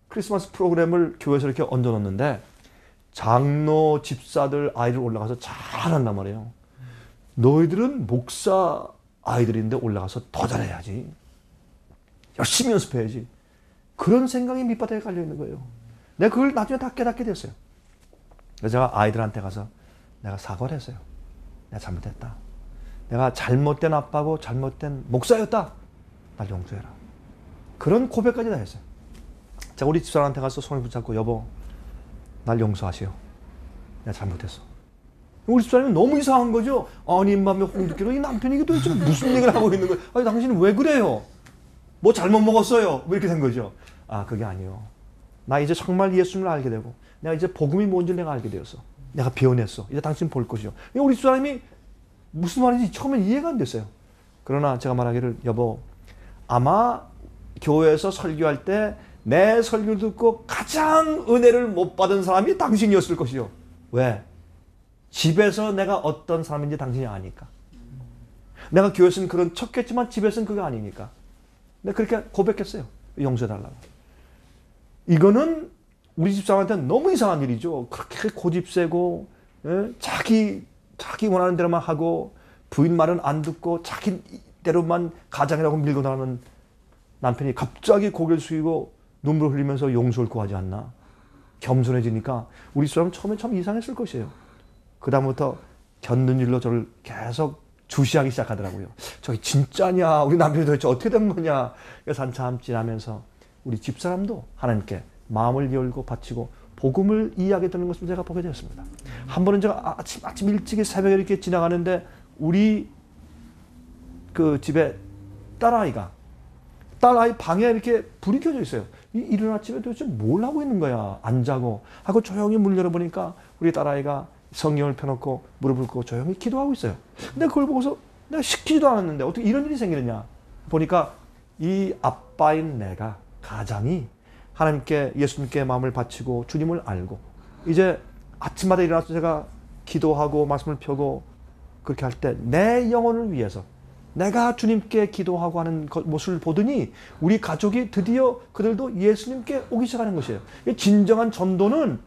크리스마스 프로그램을 교회에서 이렇게 얹어놓는데 장로, 집사들 아이들 올라가서 잘한단 말이에요. 너희들은 목사 아이들인데 올라가서 더 잘해야지. 열심히 연습해야지. 그런 생각이 밑바닥에 깔려있는 거예요. 내가 그걸 나중에 다 깨닫게 됐어요. 그래서 제가 아이들한테 가서 내가 사과를 했어요. 내가 잘못했다. 내가 잘못된 아빠고 잘못된 목사였다. 날 용서해라. 그런 고백까지 다 했어요. 제가 우리 집사람한테 가서 손을 붙잡고 여보 날 용서하시오. 내가 잘못했어. 우리 집사람이 너무 이상한 거죠. 아니 맘에 홍두깨로 이 남편이 도대체 무슨 얘기를 하고 있는 거예요. 아니 당신은 왜 그래요? 뭐 잘못 먹었어요? 왜 이렇게 된 거죠? 아 그게 아니요. 나 이제 정말 예수님을 알게 되고 내가 이제 복음이 뭔지 내가 알게 되었어. 내가 변했어. 이제 당신 볼 것이요. 우리 집사람이 무슨 말인지 처음엔 이해가 안 됐어요. 그러나 제가 말하기를 여보 아마 교회에서 설교할 때 내 설교를 듣고 가장 은혜를 못 받은 사람이 당신이었을 것이요. 왜? 집에서 내가 어떤 사람인지 당신이 아니까. 내가 교회에서는 그런 척했지만 집에서는 그게 아니니까. 내가 그렇게 고백했어요. 용서해달라고. 이거는 우리 집사람한테 너무 이상한 일이죠. 그렇게 고집세고 자기 원하는 대로만 하고 부인 말은 안 듣고 자기대로만 가장이라고 밀고 나가는 남편이 갑자기 고개를 숙이고 눈물을 흘리면서 용서를 구하지 않나. 겸손해지니까 우리 집사람은 처음에 참 이상했을 것이에요. 그 다음부터 겪는 일로 저를 계속 주시하기 시작하더라고요. 저기 진짜냐? 우리 남편이 도대체 어떻게 된 거냐? 그래서 한참 지나면서 우리 집사람도 하나님께 마음을 열고 바치고 복음을 이해하게 되는 것을 제가 보게 되었습니다. 한 번은 제가 아침 일찍 새벽에 이렇게 지나가는데 우리 그 집에 딸아이 방에 이렇게 불이 켜져 있어요. 이른 아침에 도대체 뭘 하고 있는 거야? 안 자고 하고 조용히 문 열어보니까 우리 딸아이가 성경을 펴놓고 무릎을 꿇고 조용히 기도하고 있어요. 근데 그걸 보고서 내가 시키지도 않았는데 어떻게 이런 일이 생기느냐 보니까 이 아빠인 내가 가장이 하나님께 예수님께 마음을 바치고 주님을 알고 이제 아침마다 일어나서 제가 기도하고 말씀을 펴고 그렇게 할 때 내 영혼을 위해서 내가 주님께 기도하고 하는 모습을 보더니 우리 가족이 드디어 그들도 예수님께 오기 시작하는 것이에요. 진정한 전도는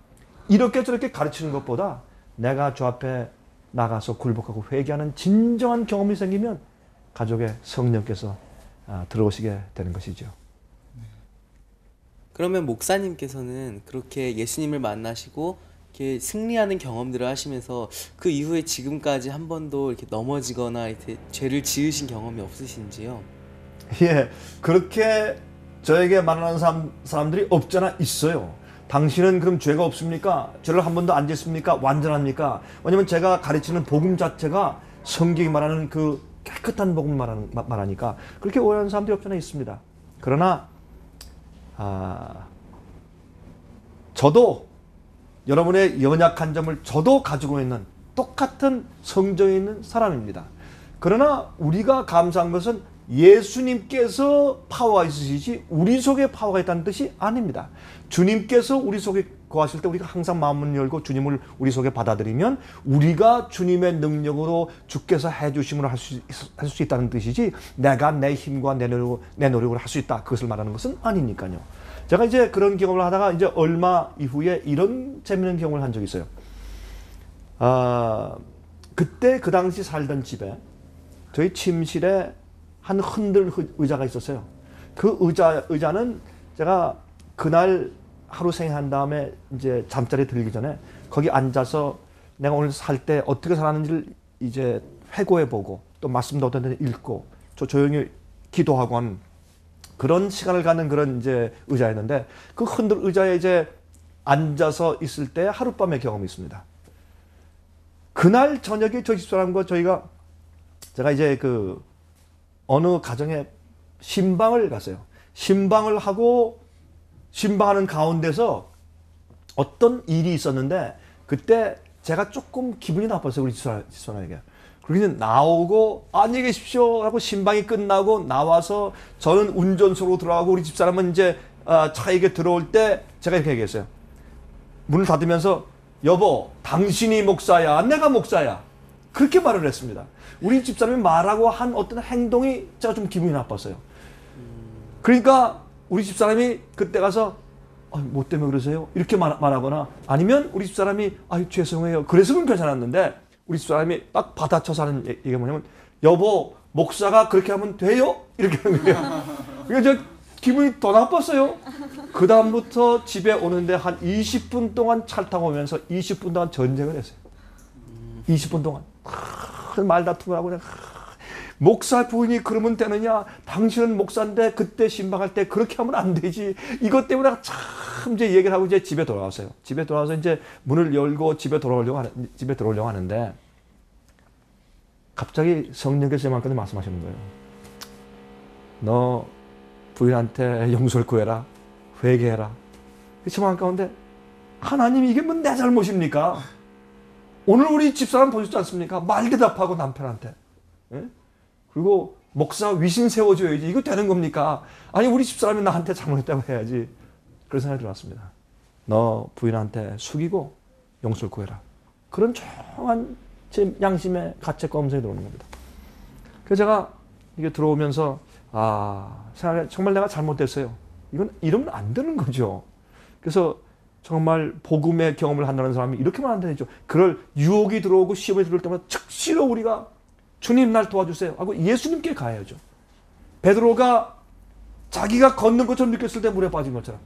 이렇게 저렇게 가르치는 것보다 내가 주 앞에 나가서 굴복하고 회개하는 진정한 경험이 생기면 가족의 성령께서 들어오시게 되는 것이죠. 그러면 목사님께서는 그렇게 예수님을 만나시고 이렇게 승리하는 경험들을 하시면서 그 이후에 지금까지 한 번도 이렇게 넘어지거나 이렇게 죄를 지으신 경험이 없으신지요? 예, 그렇게 저에게 말하는 사람들이 없잖아 있어요. 당신은 그럼 죄가 없습니까? 죄를 한 번도 안 짓습니까? 완전합니까? 왜냐면 제가 가르치는 복음 자체가 성경이 말하는 그 깨끗한 복음을 말하니까 그렇게 오해하는 사람들이 없잖아 있습니다. 그러나 저도 여러분의 연약한 점을 저도 가지고 있는 똑같은 성정에 있는 사람입니다. 그러나 우리가 감사한 것은 예수님께서 파워가 있으시지 우리 속에 파워가 있다는 뜻이 아닙니다. 주님께서 우리 속에 거하실 때 우리가 항상 마음을 열고 주님을 우리 속에 받아들이면 우리가 주님의 능력으로 주께서 해주심을 할 수 있다는 뜻이지 내가 내 힘과 내 노력으로 할 수 있다 그것을 말하는 것은 아니니까요. 제가 이제 그런 경험을 하다가 이제 얼마 이후에 이런 재미있는 경험을 한 적이 있어요. 그때 그 당시 살던 집에 저희 침실에 한 흔들 의자가 있었어요. 그 의자는 제가 그날 하루 생활한 다음에 이제 잠자리에 들기 전에 거기 앉아서 내가 오늘 살 때 어떻게 살았는지를 이제 회고해보고 또 말씀도 어떤 데 읽고 조용히 기도하고 하는 그런 시간을 갖는 그런 이제 의자였는데 그 흔들 의자에 이제 앉아서 있을 때 하룻밤의 경험이 있습니다. 그날 저녁에 저희 집사람과 제가 이제 그 어느 가정에 신방을 갔어요. 신방을 하고 신방하는 가운데서 어떤 일이 있었는데 그때 제가 조금 기분이 나빴어요. 우리 집사람에게. 그래서 나오고 안녕히 계십시오 하고 신방이 끝나고 나와서 저는 운전석으로 들어가고 우리 집사람은 이제 차에게 들어올 때 제가 이렇게 얘기했어요. 문을 닫으면서 여보 당신이 목사야 내가 목사야 그렇게 말을 했습니다. 우리 집사람이 말하고 한 어떤 행동이 제가 좀 기분이 나빴어요. 그러니까 우리 집사람이 그때 가서 뭐 때문에 그러세요? 이렇게 말하거나 아니면 우리 집사람이 죄송해요 그래서는 괜찮았는데 우리 집사람이 딱 받아쳐서 하는 얘기가 뭐냐면 여보 목사가 그렇게 하면 돼요? 이렇게 하는 거예요. 그러니까 기분이 더 나빴어요. 그 다음부터 집에 오는데 한 20분 동안 차를 타고 오면서 20분 동안 전쟁을 했어요. 20분 동안 말다툼을 하고 그냥 목사 부인이 그러면 되느냐? 당신은 목사인데 그때 신방할 때 그렇게 하면 안 되지. 이것 때문에 참 이제 얘기를 하고 이제 집에 돌아왔어요. 집에 돌아와서 이제 문을 열고 집에 들어오려고 하는데 갑자기 성령께서 저만큼 말씀하시는 거예요. 너 부인한테 용서를 구해라. 회개해라. 저 마음 가운데 하나님 이게 뭐 내 잘못입니까? 오늘 우리 집사람 보셨지 않습니까? 말대답하고 남편한테. 예? 그리고 목사 위신 세워줘야지. 이거 되는 겁니까? 아니 우리 집사람이 나한테 잘못했다고 해야지. 그런 생각이 들었습니다. 너 부인한테 숙이고 용서를 구해라. 그런 조용한 제 양심의 가책과 음성이 들어오는 겁니다. 그래서 제가 이게 들어오면서 정말 내가 잘못됐어요. 이건 이러면 안 되는 거죠. 그래서 정말 복음의 경험을 한다는 사람이 이렇게만 안 되죠. 그럴 유혹이 들어오고 시험이 들어올 때마다 즉시로 우리가 주님 날 도와주세요 하고 예수님께 가야죠. 베드로가 자기가 걷는 것처럼 느꼈을 때 물에 빠진 것처럼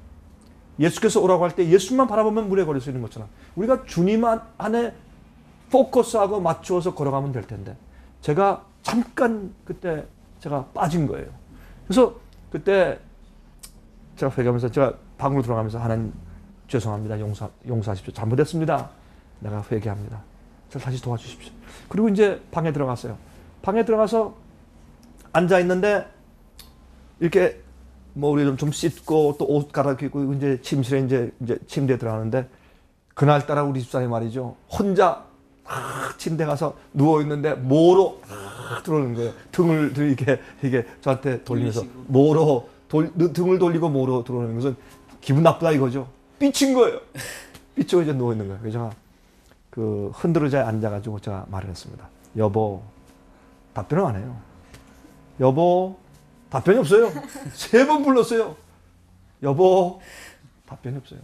예수께서 오라고 할 때 예수만 바라보면 물에 걸릴 수 있는 것처럼 우리가 주님 안에 포커스하고 맞추어서 걸어가면 될 텐데 제가 잠깐 그때 제가 빠진 거예요. 그래서 그때 제가 회개하면서 제가 방으로 들어가면서 하나님 죄송합니다. 용서하십시오. 잘못했습니다. 내가 회개합니다. 저를 다시 도와주십시오. 그리고 이제 방에 들어갔어요. 방에 들어가서 앉아 있는데 이렇게 뭐 우리 좀 씻고 또 옷 갈아입고 이제 침실에 이제 침대에 들어가는데 그날따라 우리 집사람이 말이죠. 혼자 침대 가서 누워 있는데 모로 들어오는 거예요. 등을 이게 저한테 돌리면서 모로 등을 돌리고 모로 들어오는 것은 기분 나쁘다 이거죠. 삐친 거예요. 삐치고 이제 누워 있는 거예요. 그래서 제가 그 흔들어자에 앉아가지고 제가 말을 했습니다. 여보, 답변을 안 해요. 여보, 답변이 없어요. 3번 불렀어요. 여보, 답변이 없어요.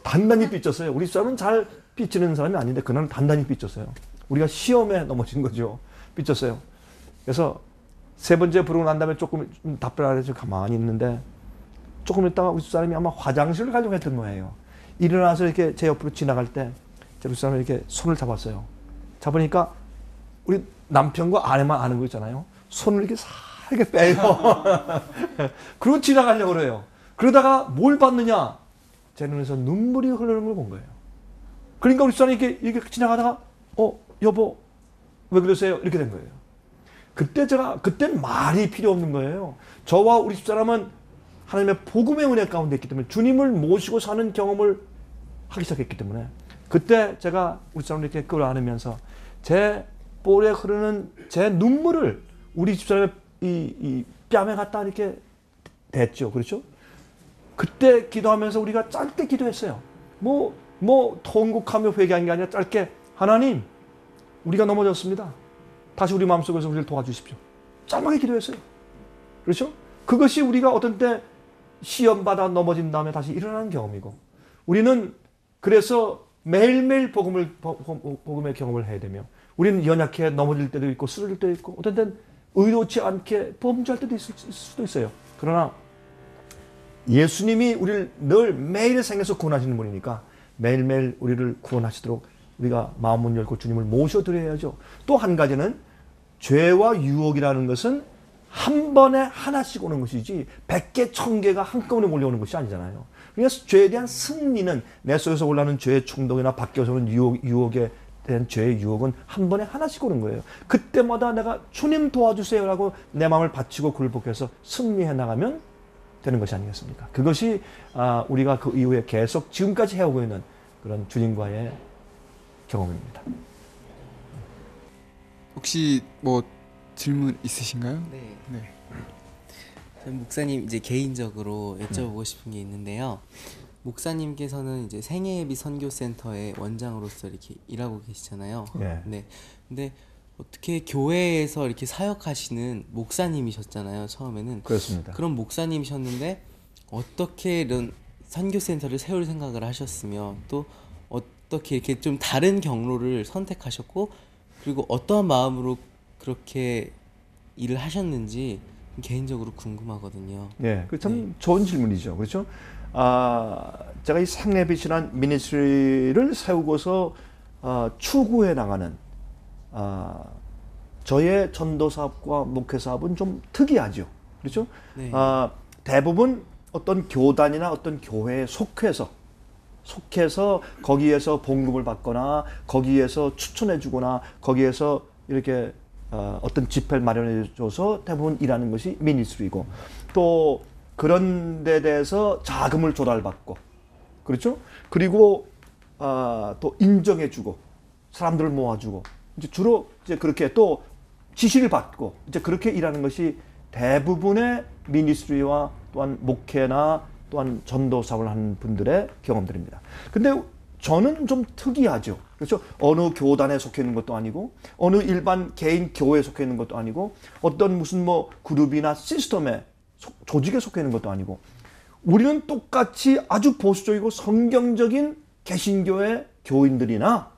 단단히 삐쳤어요. 우리 사람은 잘 삐치는 사람이 아닌데 그날은 단단히 삐쳤어요. 우리가 시험에 넘어진 거죠. 삐쳤어요. 그래서 3번째 부르고 난 다음에 조금 답변을 안 해서 가만히 있는데 조금 있다가 우리 사람이 아마 화장실을 가려고 했던 거예요. 일어나서 이렇게 제 옆으로 지나갈 때 우리 사람이 이렇게 손을 잡았어요. 잡으니까 우리 남편과 아내만 아는 거 있잖아요. 손을 이렇게 살게 빼요. 그리고 지나가려고 그래요. 그러다가 뭘 봤느냐? 제 눈에서 눈물이 흐르는 걸 본 거예요. 그러니까 우리 사람이 이렇게 지나가다가 여보 왜 그러세요? 이렇게 된 거예요. 그때 말이 필요 없는 거예요. 저와 우리 집사람은 하나님의 복음의 은혜 가운데 있기 때문에 주님을 모시고 사는 경험을 하기 시작했기 때문에 그때 제가 우리 집사람을 이렇게 끌어안으면서 제 볼에 흐르는 제 눈물을 우리 집사람의 이 뺨에 갖다 이렇게 댔죠. 그렇죠? 그때 기도하면서 우리가 짧게 기도했어요. 뭐 통곡하며 회개한 게 아니라 짧게 하나님 우리가 넘어졌습니다. 다시 우리 마음속에서 우리를 도와주십시오. 짧게 기도했어요. 그렇죠? 그것이 우리가 어떤 때 시험받아 넘어진 다음에 다시 일어나는 경험이고 우리는 그래서 매일매일 복음의 경험을 해야 되며 우리는 연약해 넘어질 때도 있고 쓰러질 때도 있고 어떤 때는 의도치 않게 범죄할 때도 있을 수도 있어요. 그러나 예수님이 우리를 늘 매일 생에서 구원하시는 분이니까 매일매일 우리를 구원하시도록 우리가 마음문 열고 주님을 모셔드려야죠. 또 한 가지는 죄와 유혹이라는 것은 한 번에 하나씩 오는 것이지 100개, 1000개가 한꺼번에 몰려오는 것이 아니잖아요. 그래서 죄에 대한 승리는 내 속에서 올라오는 죄의 충동이나 밖에서 오는 유혹에 대한 죄의 유혹은 한 번에 하나씩 오는 거예요. 그때마다 내가 주님 도와주세요라고 내 마음을 바치고 굴복해서 승리해 나가면 되는 것이 아니겠습니까? 그것이 우리가 그 이후에 계속 지금까지 해오고 있는 그런 주님과의 경험입니다. 혹시 뭐 질문 있으신가요? 네. 네. 저는 목사님 이제 개인적으로 여쭤보고 싶은 게 있는데요. 목사님께서는 이제 생애예비 선교센터의 원장으로서 이렇게 일하고 계시잖아요. 네. 근데 어떻게 교회에서 이렇게 사역하시는 목사님이셨잖아요. 처음에는. 그렇습니다. 그런 목사님이셨는데 어떻게 이런 선교센터를 세울 생각을 하셨으며 또 어떻게 이렇게 좀 다른 경로를 선택하셨고 그리고 어떠한 마음으로 그렇게 일을 하셨는지 개인적으로 궁금하거든요. 예, 그 참 좋은 질문이죠. 그렇죠? 제가 이 생애빛이란 미니스트리를 세우고서 추구해 나가는 저의 전도 사업과 목회 사업은 좀 특이하죠. 그렇죠? 네. 대부분 어떤 교단이나 어떤 교회에 속해서 거기에서 봉급을 받거나 거기에서 추천해 주거나 거기에서 이렇게 어떤 집회를 마련해 줘서 대부분 일하는 것이 미니스트리고, 또 그런 데 대해서 자금을 조달받고, 그렇죠? 그리고 또 인정해 주고 사람들을 모아주고, 이제 주로 이제 그렇게 또 지시를 받고 이제 그렇게 일하는 것이 대부분의 미니스트리와 또한 목회나 또한 전도 사업을 하는 분들의 경험들입니다. 근데 저는 좀 특이하죠. 그렇죠? 어느 교단에 속해 있는 것도 아니고 어느 일반 개인 교회에 속해 있는 것도 아니고 어떤 무슨 뭐 그룹이나 시스템에 조직에 속해 있는 것도 아니고, 우리는 똑같이 아주 보수적이고 성경적인 개신교의 교인들이나,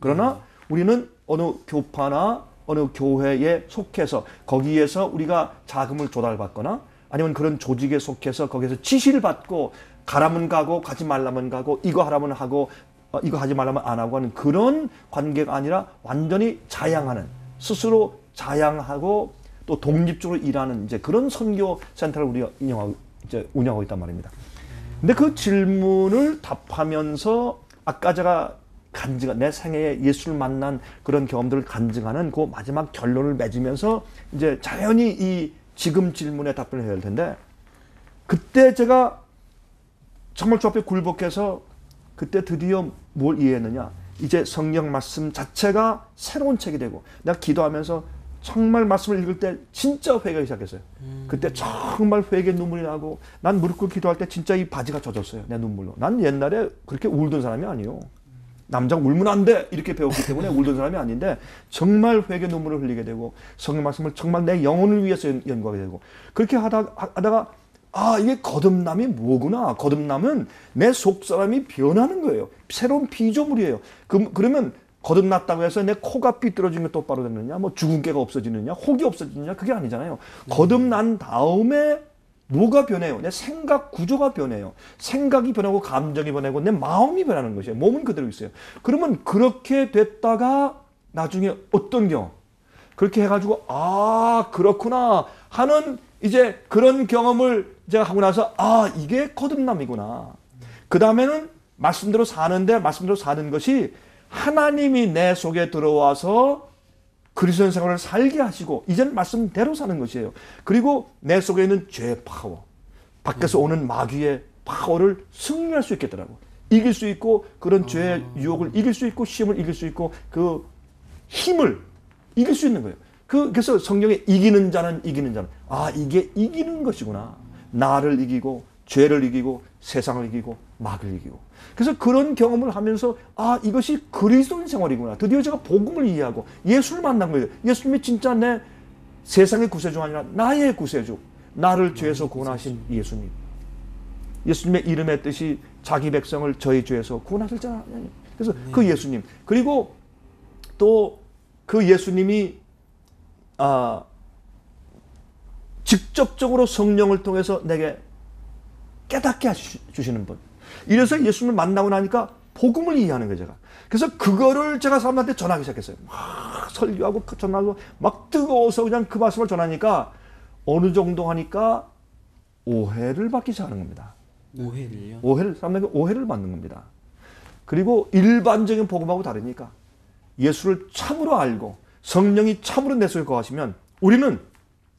그러나 우리는 어느 교파나 어느 교회에 속해서 거기에서 우리가 자금을 조달받거나 아니면 그런 조직에 속해서 거기에서 지시를 받고 가라면 가고 가지 말라면 가고 이거 하라면 하고 이거 하지 말라면 안 하고 하는 그런 관계가 아니라 완전히 자양하는, 스스로 자양하고 또 독립적으로 일하는 이제 그런 선교 센터를 우리가 운영하고 있단 말입니다. 근데 그 질문을 답하면서 아까 제가 내 생애에 예수를 만난 그런 경험들을 간증하는 그 마지막 결론을 맺으면서 이제 자연히 이 지금 질문에 답변을 해야 할 텐데, 그때 제가 정말 주 앞에 굴복해서 그때 드디어 뭘 이해했느냐, 이제 성경 말씀 자체가 새로운 책이 되고, 내가 기도하면서 정말 말씀을 읽을 때 진짜 회개하기 시작했어요. 그때 정말 회개 눈물이 나고, 난 무릎 꿇고 기도할 때 진짜 이 바지가 젖었어요, 내 눈물로. 난 옛날에 그렇게 울던 사람이 아니에요. 남자가 울면 안 돼 이렇게 배웠기 때문에 울던 사람이 아닌데, 정말 회개 눈물을 흘리게 되고 성경 말씀을 정말 내 영혼을 위해서 연구하게 되고, 그렇게 하다가 이게 거듭남이 뭐구나. 거듭남은 내 속사람이 변하는 거예요. 새로운 피조물이에요. 그러면 거듭났다고 해서 내 코가 삐뚤어진 게 똑바로 됐느냐, 뭐 죽은 깨가 없어지느냐, 혹이 없어지느냐, 그게 아니잖아요. 거듭난 다음에 뭐가 변해요? 내 생각 구조가 변해요. 생각이 변하고 감정이 변하고 내 마음이 변하는 것이에요. 몸은 그대로 있어요. 그러면 그렇게 됐다가 나중에 어떤 경험? 그렇게 해가지고 그렇구나 하는 이제 그런 경험을 제가 하고 나서 이게 거듭남이구나. 그 다음에는 말씀대로 사는데, 말씀대로 사는 것이 하나님이 내 속에 들어와서 그리스도인 생활을 살게 하시고 이제는 말씀대로 사는 것이에요. 그리고 내 속에 있는 죄의 파워, 밖에서 오는 마귀의 파워를 승리할 수 있겠더라고. 이길 수 있고, 그런 죄의 유혹을 이길 수 있고, 시험을 이길 수 있고, 그 힘을 이길 수 있는 거예요. 그래서 성경에 이기는 자는 이게 이기는 것이구나. 나를 이기고 죄를 이기고 세상을 이기고 마귀를 이기고. 그래서 그런 경험을 하면서 이것이 그리스도인 생활이구나. 드디어 제가 복음을 이해하고 예수를 만난 거예요. 예수님이 진짜 내 세상의 구세주 아니라 나의 구세주, 나를 죄에서 구원하신 예수님. 예수님의 이름의 뜻이 자기 백성을 저희 죄에서 구원하실 자. 그래서 그 예수님, 그리고 또 그 예수님이 직접적으로 성령을 통해서 내게 깨닫게 해주시는 분. 이래서 예수님을 만나고 나니까 복음을 이해하는 거예요, 제가. 그래서 그거를 제가 사람한테 전하기 시작했어요. 막 설교하고 전하고 막 뜨거워서 그냥 그 말씀을 전하니까 어느 정도 하니까 오해를 받기 시작하는 겁니다. 오해를요? 사람들에게 오해를 받는 겁니다. 그리고 일반적인 복음하고 다르니까 예수를 참으로 알고 성령이 참으로 내 속에 거하시면 우리는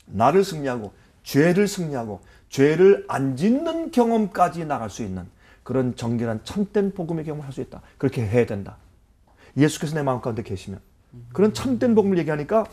나를 승리하고 죄를 승리하고 죄를 안 짓는 경험까지 나갈 수 있는 그런 정결한 참된 복음의 경험을 할 수 있다. 그렇게 해야 된다. 예수께서 내 마음 가운데 계시면. 그런 참된 복음을 얘기하니까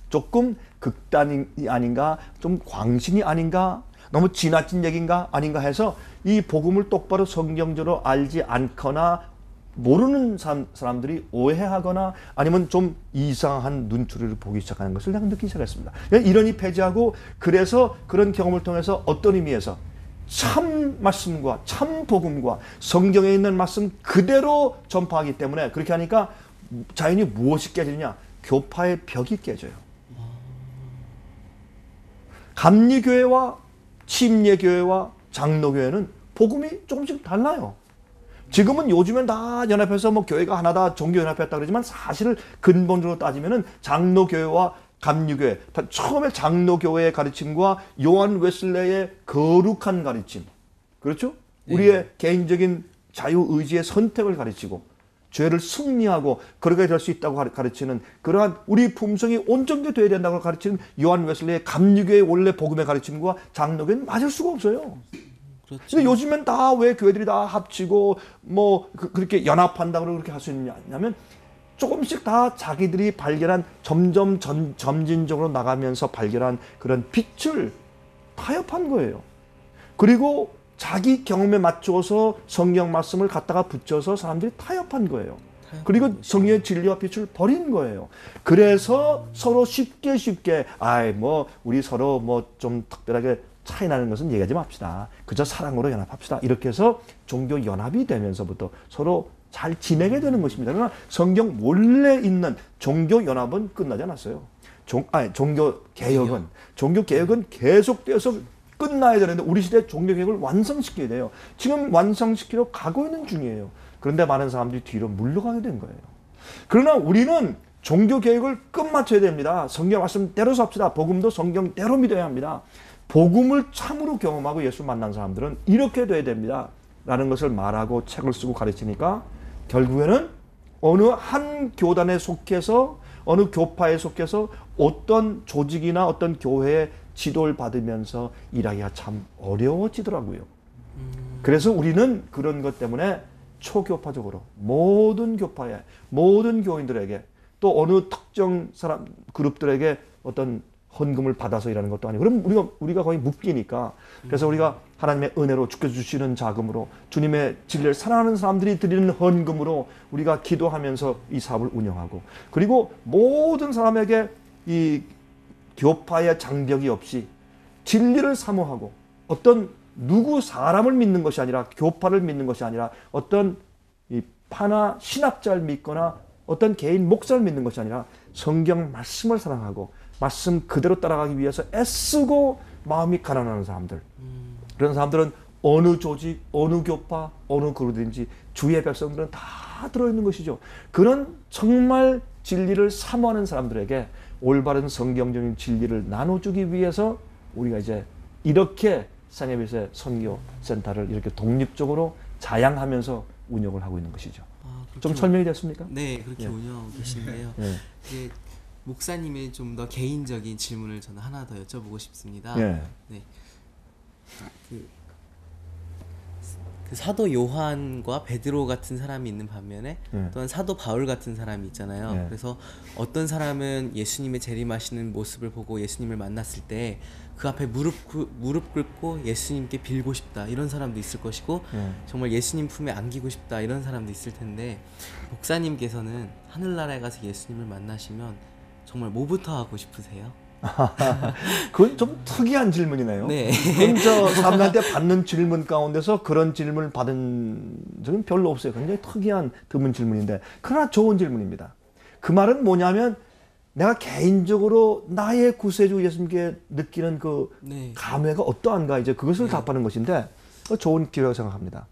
조금 극단이 아닌가, 좀 광신이 아닌가, 너무 지나친 얘기인가 아닌가 해서 이 복음을 똑바로 성경적으로 알지 않거나 모르는 사람들이 오해하거나 아니면 좀 이상한 눈초리를 보기 시작하는 것을 내가 느끼기 시작했습니다. 이런이 폐지하고, 그래서 그런 경험을 통해서 어떤 의미에서 참 말씀과 참 복음과 성경에 있는 말씀 그대로 전파하기 때문에, 그렇게 하니까 자연히 무엇이 깨지느냐? 교파의 벽이 깨져요. 감리교회와 침례교회와 장로교회는 복음이 조금씩 달라요. 지금은 요즘엔 다 연합해서 뭐 교회가 하나다 종교연합했다 그러지만 사실 근본적으로 따지면은 장로교회와 감리교회, 처음에 장로교회의 가르침과 요한 웨슬레의 거룩한 가르침, 그렇죠? 우리의 개인적인 자유의지의 선택을 가르치고 죄를 승리하고 그렇게 될 수 있다고 가르치는 그러한 우리 품성이 온전히 되어야 된다고 가르치는 요한 웨슬레의 감리교회의 원래 복음의 가르침과 장로교회는 맞을 수가 없어요. 그렇죠. 근데 요즘엔 다 왜 교회들이 다 합치고 뭐 그렇게 연합한다고 그렇게 할 수 있냐면 조금씩 다 자기들이 발견한 점점 점진적으로 나가면서 발견한 그런 빛을 타협한 거예요. 그리고 자기 경험에 맞춰서 성경 말씀을 갖다가 붙여서 사람들이 타협한 거예요. 그리고 성경의 진리와 빛을 버린 거예요. 그래서 서로 쉽게 뭐 우리 서로 뭐 좀 특별하게 차이 나는 것은 얘기하지 맙시다. 그저 사랑으로 연합합시다. 이렇게 해서 종교 연합이 되면서부터 서로 잘 지내게 되는 것입니다. 그러나 성경 원래 있는 종교 연합은 끝나지 않았어요. 종교 개혁은 계속되어서 끝나야 되는데 우리 시대 종교 개혁을 완성시켜야 돼요. 지금 완성시키려 가고 있는 중이에요. 그런데 많은 사람들이 뒤로 물러가게 된 거예요. 그러나 우리는 종교 개혁을 끝마쳐야 됩니다. 성경 말씀대로 삽시다. 복음도 성경대로 믿어야 합니다. 복음을 참으로 경험하고 예수 만난 사람들은 이렇게 돼야 됩니다. 라는 것을 말하고 책을 쓰고 가르치니까 결국에는 어느 한 교단에 속해서 어느 교파에 속해서 어떤 조직이나 어떤 교회의 지도를 받으면서 일하기가 참 어려워지더라고요. 그래서 우리는 그런 것 때문에 초교파적으로 모든 교파에 모든 교인들에게 또 어느 특정 사람 그룹들에게 어떤 헌금을 받아서 일하는 것도 아니고 그럼 우리가 거의 묶이니까 그래서 우리가 하나님의 은혜로 주께서 주시는 자금으로 주님의 진리를 사랑하는 사람들이 드리는 헌금으로 우리가 기도하면서 이 사업을 운영하고 그리고 모든 사람에게 이 교파의 장벽이 없이 진리를 사모하고 어떤 누구 사람을 믿는 것이 아니라 교파를 믿는 것이 아니라 어떤 이 파나 신학자를 믿거나 어떤 개인 목사를 믿는 것이 아니라 성경 말씀을 사랑하고 말씀 그대로 따라가기 위해서 애쓰고 마음이 가난한 사람들 그런 사람들은 어느 조직, 어느 교파, 어느 그룹인지 주의 백성들은 다 들어있는 것이죠. 그런 정말 진리를 사모하는 사람들에게 올바른 성경적인 진리를 나눠주기 위해서 우리가 이제 이렇게 생애빛의 선교센터를 이렇게 독립적으로 자양하면서 운영을 하고 있는 것이죠. 좀 설명이 됐습니까? 네, 그렇게 운영하고 계신데요. 이제 목사님의 좀 더 개인적인 질문을 저는 하나 더 여쭤보고 싶습니다. 네. 그 사도 요한과 베드로 같은 사람이 있는 반면에 또한 사도 바울 같은 사람이 있잖아요. 그래서 어떤 사람은 예수님의 재림하시는 모습을 보고 예수님을 만났을 때 그 앞에 무릎 꿇고 예수님께 빌고 싶다 이런 사람도 있을 것이고 정말 예수님 품에 안기고 싶다 이런 사람도 있을 텐데 목사님께서는 하늘나라에 가서 예수님을 만나시면 정말 뭐부터 하고 싶으세요? 그건 좀 특이한 질문이네요. 네. 그건 저 사람들한테 받는 질문 가운데서 그런 질문을 받은 적은 별로 없어요. 굉장히 특이한 드문 질문인데 그러나 좋은 질문입니다. 그 말은 뭐냐면 내가 개인적으로 나의 구세주 예수님께 느끼는 그 감회가 어떠한가 이제 그것을 답하는 것인데 좋은 기회라고 생각합니다.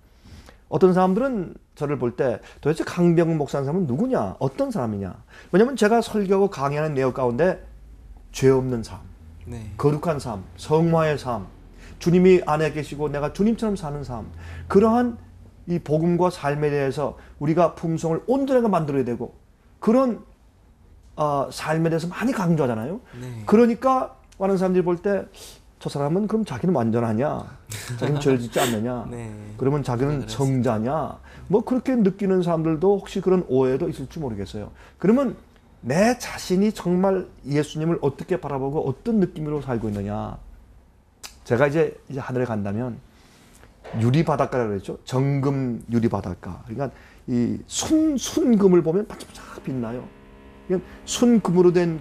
어떤 사람들은 저를 볼 때 도대체 강병국 목사라는 사람은 누구냐? 어떤 사람이냐? 왜냐하면 제가 설교하고 강의하는 내용 가운데 죄 없는 삶, 거룩한 삶, 성화의 삶, 주님이 안에 계시고 내가 주님처럼 사는 삶 그러한 이 복음과 삶에 대해서 우리가 품성을 온전하게 만들어야 되고 그런 삶에 대해서 많이 강조하잖아요. 그러니까 많은 사람들이 볼 때 저 사람은 그럼 자기는 완전하냐? 자기는 죄를 짓지 않느냐? 그러면 자기는 성자냐? 뭐 그렇게 느끼는 사람들도 혹시 그런 오해도 있을지 모르겠어요. 그러면 내 자신이 정말 예수님을 어떻게 바라보고 어떤 느낌으로 살고 있느냐? 제가 이제 하늘에 간다면 유리 바닷가라고 그랬죠. 정금 유리 바닷가. 그러니까 이 순금을 보면 반짝반짝 빛나요. 순금으로 된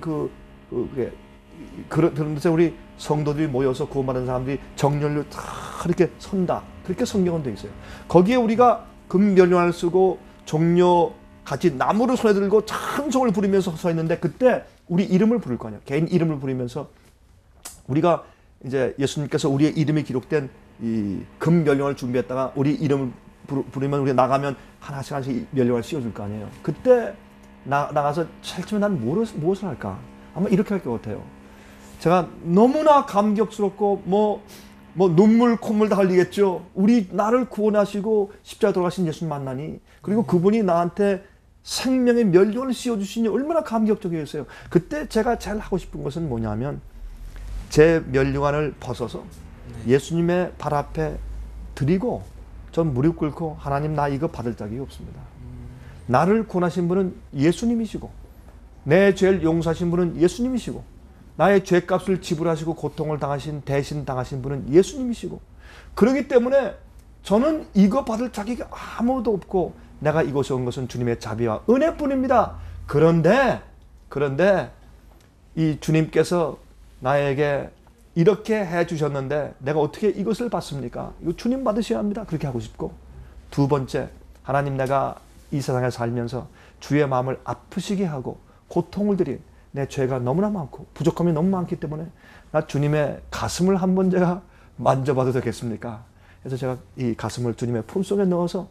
그런 데서 우리 성도들이 모여서 구원받은 사람들이 정렬로 다 이렇게 선다. 그렇게 성경은 되어 있어요. 거기에 우리가 금면류관을 쓰고 종려 같이 나무를 손에 들고 찬송을 부르면서 서 있는데 그때 우리 이름을 부를 거 아니야. 개인 이름을 부르면서 우리가 이제 예수님께서 우리의 이름이 기록된 이 금면류관을 준비했다가 우리 이름을 부르면 우리 나가면 하나씩 하나씩 면류관을 씌워줄 거 아니에요. 그때 나가서 제일 처음에 난 무엇을 할까? 아마 이렇게 할 것 같아요. 제가 너무나 감격스럽고 뭐 눈물 콧물 다 흘리겠죠. 나를 구원하시고 십자가 돌아가신 예수님 만나니, 그리고 그분이 나한테 생명의 면류관을 씌워주시니 얼마나 감격적이었어요. 그때 제가 제일 하고 싶은 것은 뭐냐면 제 면류관을 벗어서 예수님의 발 앞에 드리고 전 무릎 꿇고 하나님, 나 이거 받을 자격이 없습니다. 나를 구원하신 분은 예수님이시고 내 죄를 용서하신 분은 예수님이시고 나의 죄값을 지불하시고 고통을 대신 당하신 분은 예수님이시고, 그렇기 때문에 저는 이거 받을 자격이 아무도 없고 내가 이곳에 온 것은 주님의 자비와 은혜뿐입니다. 그런데 이 주님께서 나에게 이렇게 해주셨는데 내가 어떻게 이것을 받습니까? 이거 주님 받으셔야 합니다. 그렇게 하고 싶고, 두 번째, 하나님, 내가 이 세상에 살면서 주의 마음을 아프시게 하고 고통을 드린 내 죄가 너무나 많고 부족함이 너무 많기 때문에 나 주님의 가슴을 한번 제가 만져봐도 되겠습니까? 그래서 제가 이 가슴을 주님의 품속에 넣어서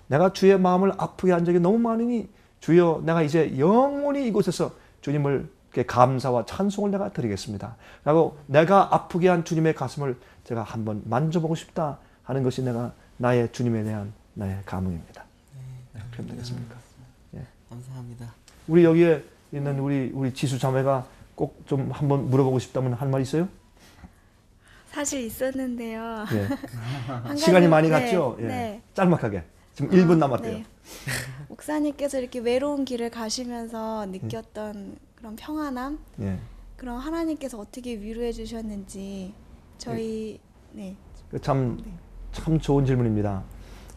내가 주의 마음을 아프게 한 적이 너무 많으니 주여, 내가 이제 영원히 이곳에서 주님을 감사와 찬송을 내가 드리겠습니다. 라고 내가 아프게 한 주님의 가슴을 제가 한번 만져보고 싶다 하는 것이 나의 주님에 대한 나의 감흥입니다. 네, 그럼 되겠습니까? 예. 감사합니다. 우리 여기에 있는 우리 지수 자매가 꼭 좀 한번 물어보고 싶다면 할 말 있어요? 사실 있었는데요. 예. 한 시간이 가지- 많이 네, 갔죠? 예. 네. 짤막하게. 지금 1분 남았대요. 네. 목사님께서 이렇게 외로운 길을 가시면서 느꼈던 그런 평안함, 예. 그런 하나님께서 어떻게 위로해 주셨는지 저희 네. 참 좋은 질문입니다.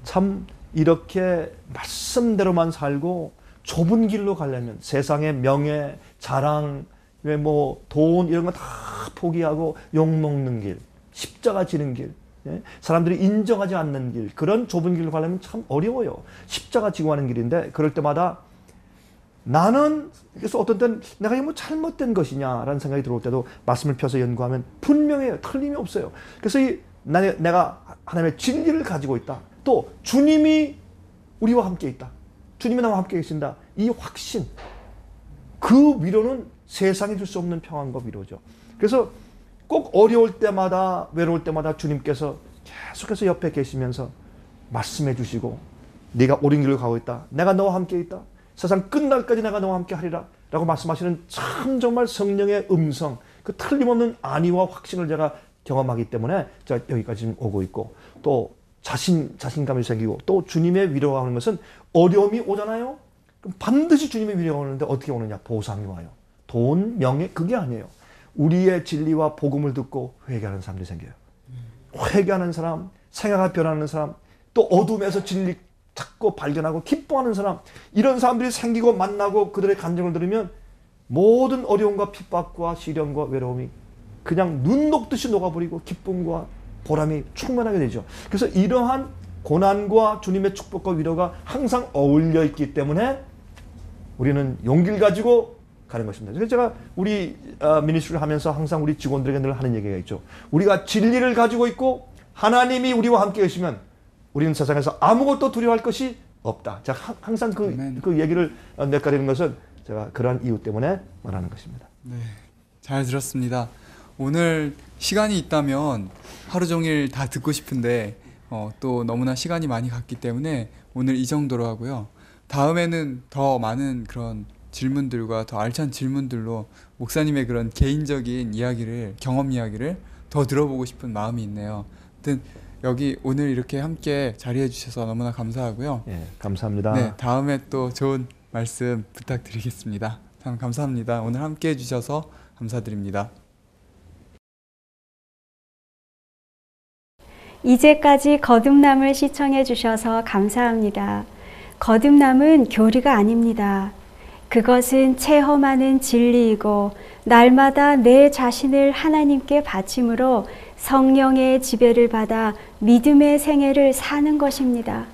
참 이렇게 말씀대로만 살고 좁은 길로 가려면 세상의 명예, 자랑, 돈 이런 거 다 포기하고 욕먹는 길, 십자가 지는 길, 예? 사람들이 인정하지 않는 길, 그런 좁은 길로 가려면 참 어려워요. 십자가 지고 가는 길인데, 그럴 때마다 나는, 그래서 어떤 때는 내가 이게 뭐 잘못된 것이냐라는 생각이 들어올 때도 말씀을 펴서 연구하면 분명해요. 틀림이 없어요. 그래서 내가 하나님의 진리를 가지고 있다. 또 주님이 우리와 함께 있다. 주님이 나와 함께 계신다. 이 확신, 그 위로는 세상이 줄 수 없는 평안과 위로죠. 그래서 꼭 어려울 때마다, 외로울 때마다 주님께서 계속해서 옆에 계시면서 말씀해 주시고, 네가 옳은 길로 가고 있다. 내가 너와 함께 있다. 세상 끝날까지 내가 너와 함께 하리라 라고 말씀하시는 참 정말 성령의 음성, 그 틀림없는 안위와 확신을 제가 경험하기 때문에 제가 여기까지 지금 오고 있고, 또 자신감이 생기고, 또 주님의 위로가 오는 것은 어려움이 오잖아요. 그럼 반드시 주님의 위로가 오는데 어떻게 오느냐? 보상이 와요. 돈, 명예, 그게 아니에요. 우리의 진리와 복음을 듣고 회개하는 사람들이 생겨요. 회개하는 사람, 생애가 변하는 사람, 또 어둠에서 진리 찾고 발견하고 기뻐하는 사람, 이런 사람들이 생기고 만나고 그들의 간증을 들으면 모든 어려움과 핍박과 시련과 외로움이 그냥 눈 녹듯이 녹아버리고 기쁨과 보람이 충만하게 되죠. 그래서 이러한 고난과 주님의 축복과 위로가 항상 어울려 있기 때문에 우리는 용기를 가지고 가는 것입니다. 그래서 제가 우리 미니스트리를 하면서 항상 우리 직원들에게 늘 하는 얘기가 있죠. 우리가 진리를 가지고 있고 하나님이 우리와 함께 계시면 우리는 세상에서 아무것도 두려워할 것이 없다. 제가 항상 그 얘기를 뇌까리는 것은 제가 그러한 이유 때문에 말하는 것입니다. 네, 잘 들었습니다. 오늘 시간이 있다면 하루 종일 다 듣고 싶은데 또 너무나 시간이 많이 갔기 때문에 오늘 이 정도로 하고요. 다음에는 더 많은 그런 질문들과 더 알찬 질문들로 목사님의 그런 개인적인 이야기를, 경험 이야기를 더 들어보고 싶은 마음이 있네요. 아무튼 여기 오늘 이렇게 함께 자리해 주셔서 너무나 감사하고요. 예, 감사합니다. 네, 다음에 또 좋은 말씀 부탁드리겠습니다. 참 감사합니다. 오늘 함께 해주셔서 감사드립니다. 이제까지 거듭남을 시청해 주셔서 감사합니다. 거듭남은 교리가 아닙니다. 그것은 체험하는 진리이고 날마다 내 자신을 하나님께 바침으로 성령의 지배를 받아 믿음의 생애를 사는 것입니다.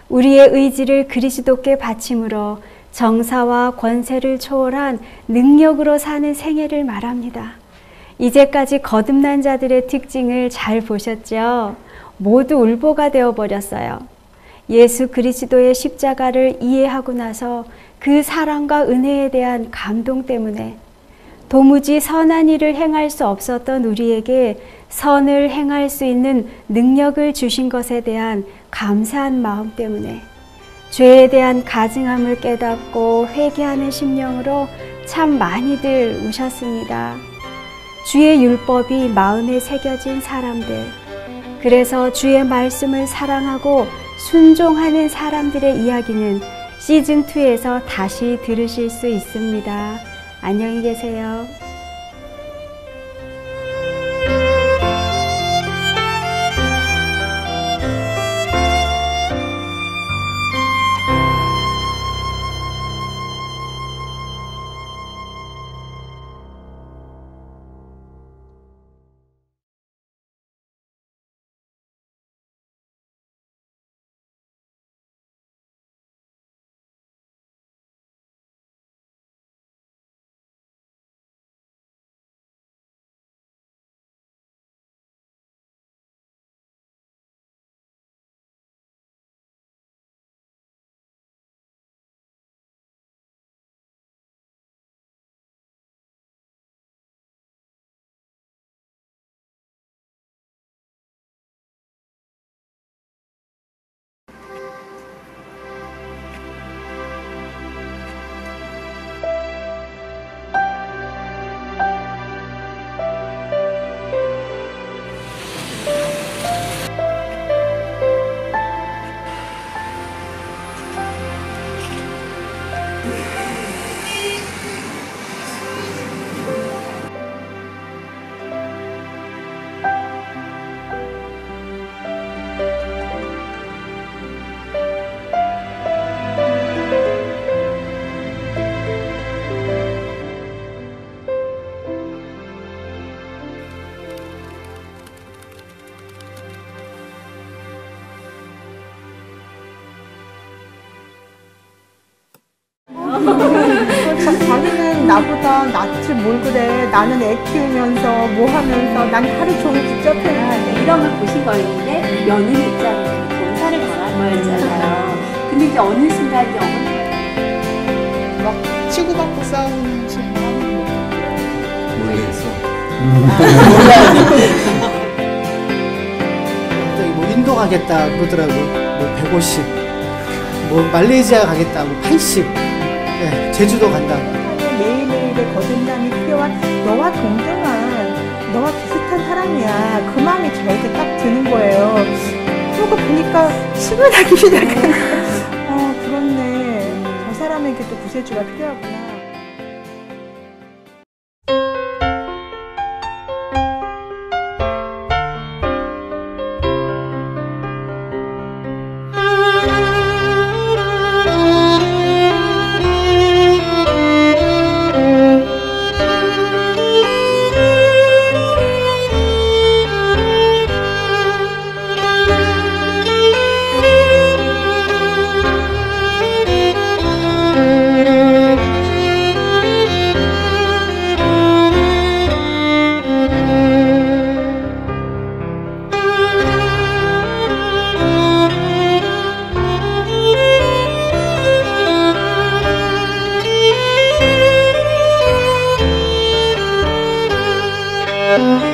우리의 의지를 그리스도께 바침으로 정사와 권세를 초월한 능력으로 사는 생애를 말합니다. 이제까지 거듭난 자들의 특징을 잘 보셨죠? 모두 울보가 되어버렸어요. 예수 그리스도의 십자가를 이해하고 나서 그 사랑과 은혜에 대한 감동 때문에 도무지 선한 일을 행할 수 없었던 우리에게 선을 행할 수 있는 능력을 주신 것에 대한 감사한 마음 때문에 죄에 대한 가증함을 깨닫고 회개하는 심령으로 참 많이들 우셨습니다. 주의 율법이 마음에 새겨진 사람들, 그래서 주의 말씀을 사랑하고 순종하는 사람들의 이야기는 시즌2에서 다시 들으실 수 있습니다. 안녕히 계세요. 자기는 나보다 낯을 뭘 그래. 나는 애 키우면서 뭐 하면서 난 하루 종일 붙잡혀야 이런 걸 보신 거였는데 며느리 입장에서 본사를 당한 거였잖아요. 근데 이제 어느 순간 이제 어머니 막 치고받고 싸우는 순간 모르겠어. 갑자기 뭐 인도 가겠다 그러더라고. 뭐 150, 뭐 말레이시아 가겠다, 뭐 80, 네, 제주도 간다. 매일매일의 거듭남이 필요한 너와 동등한, 너와 비슷한 사람이야. 그 마음이 저에게 딱 드는 거예요. 그러고 보니까 시간하기 시작하니까 그렇네. 저 사람에게도 구세주가 필요하구나. Thank you.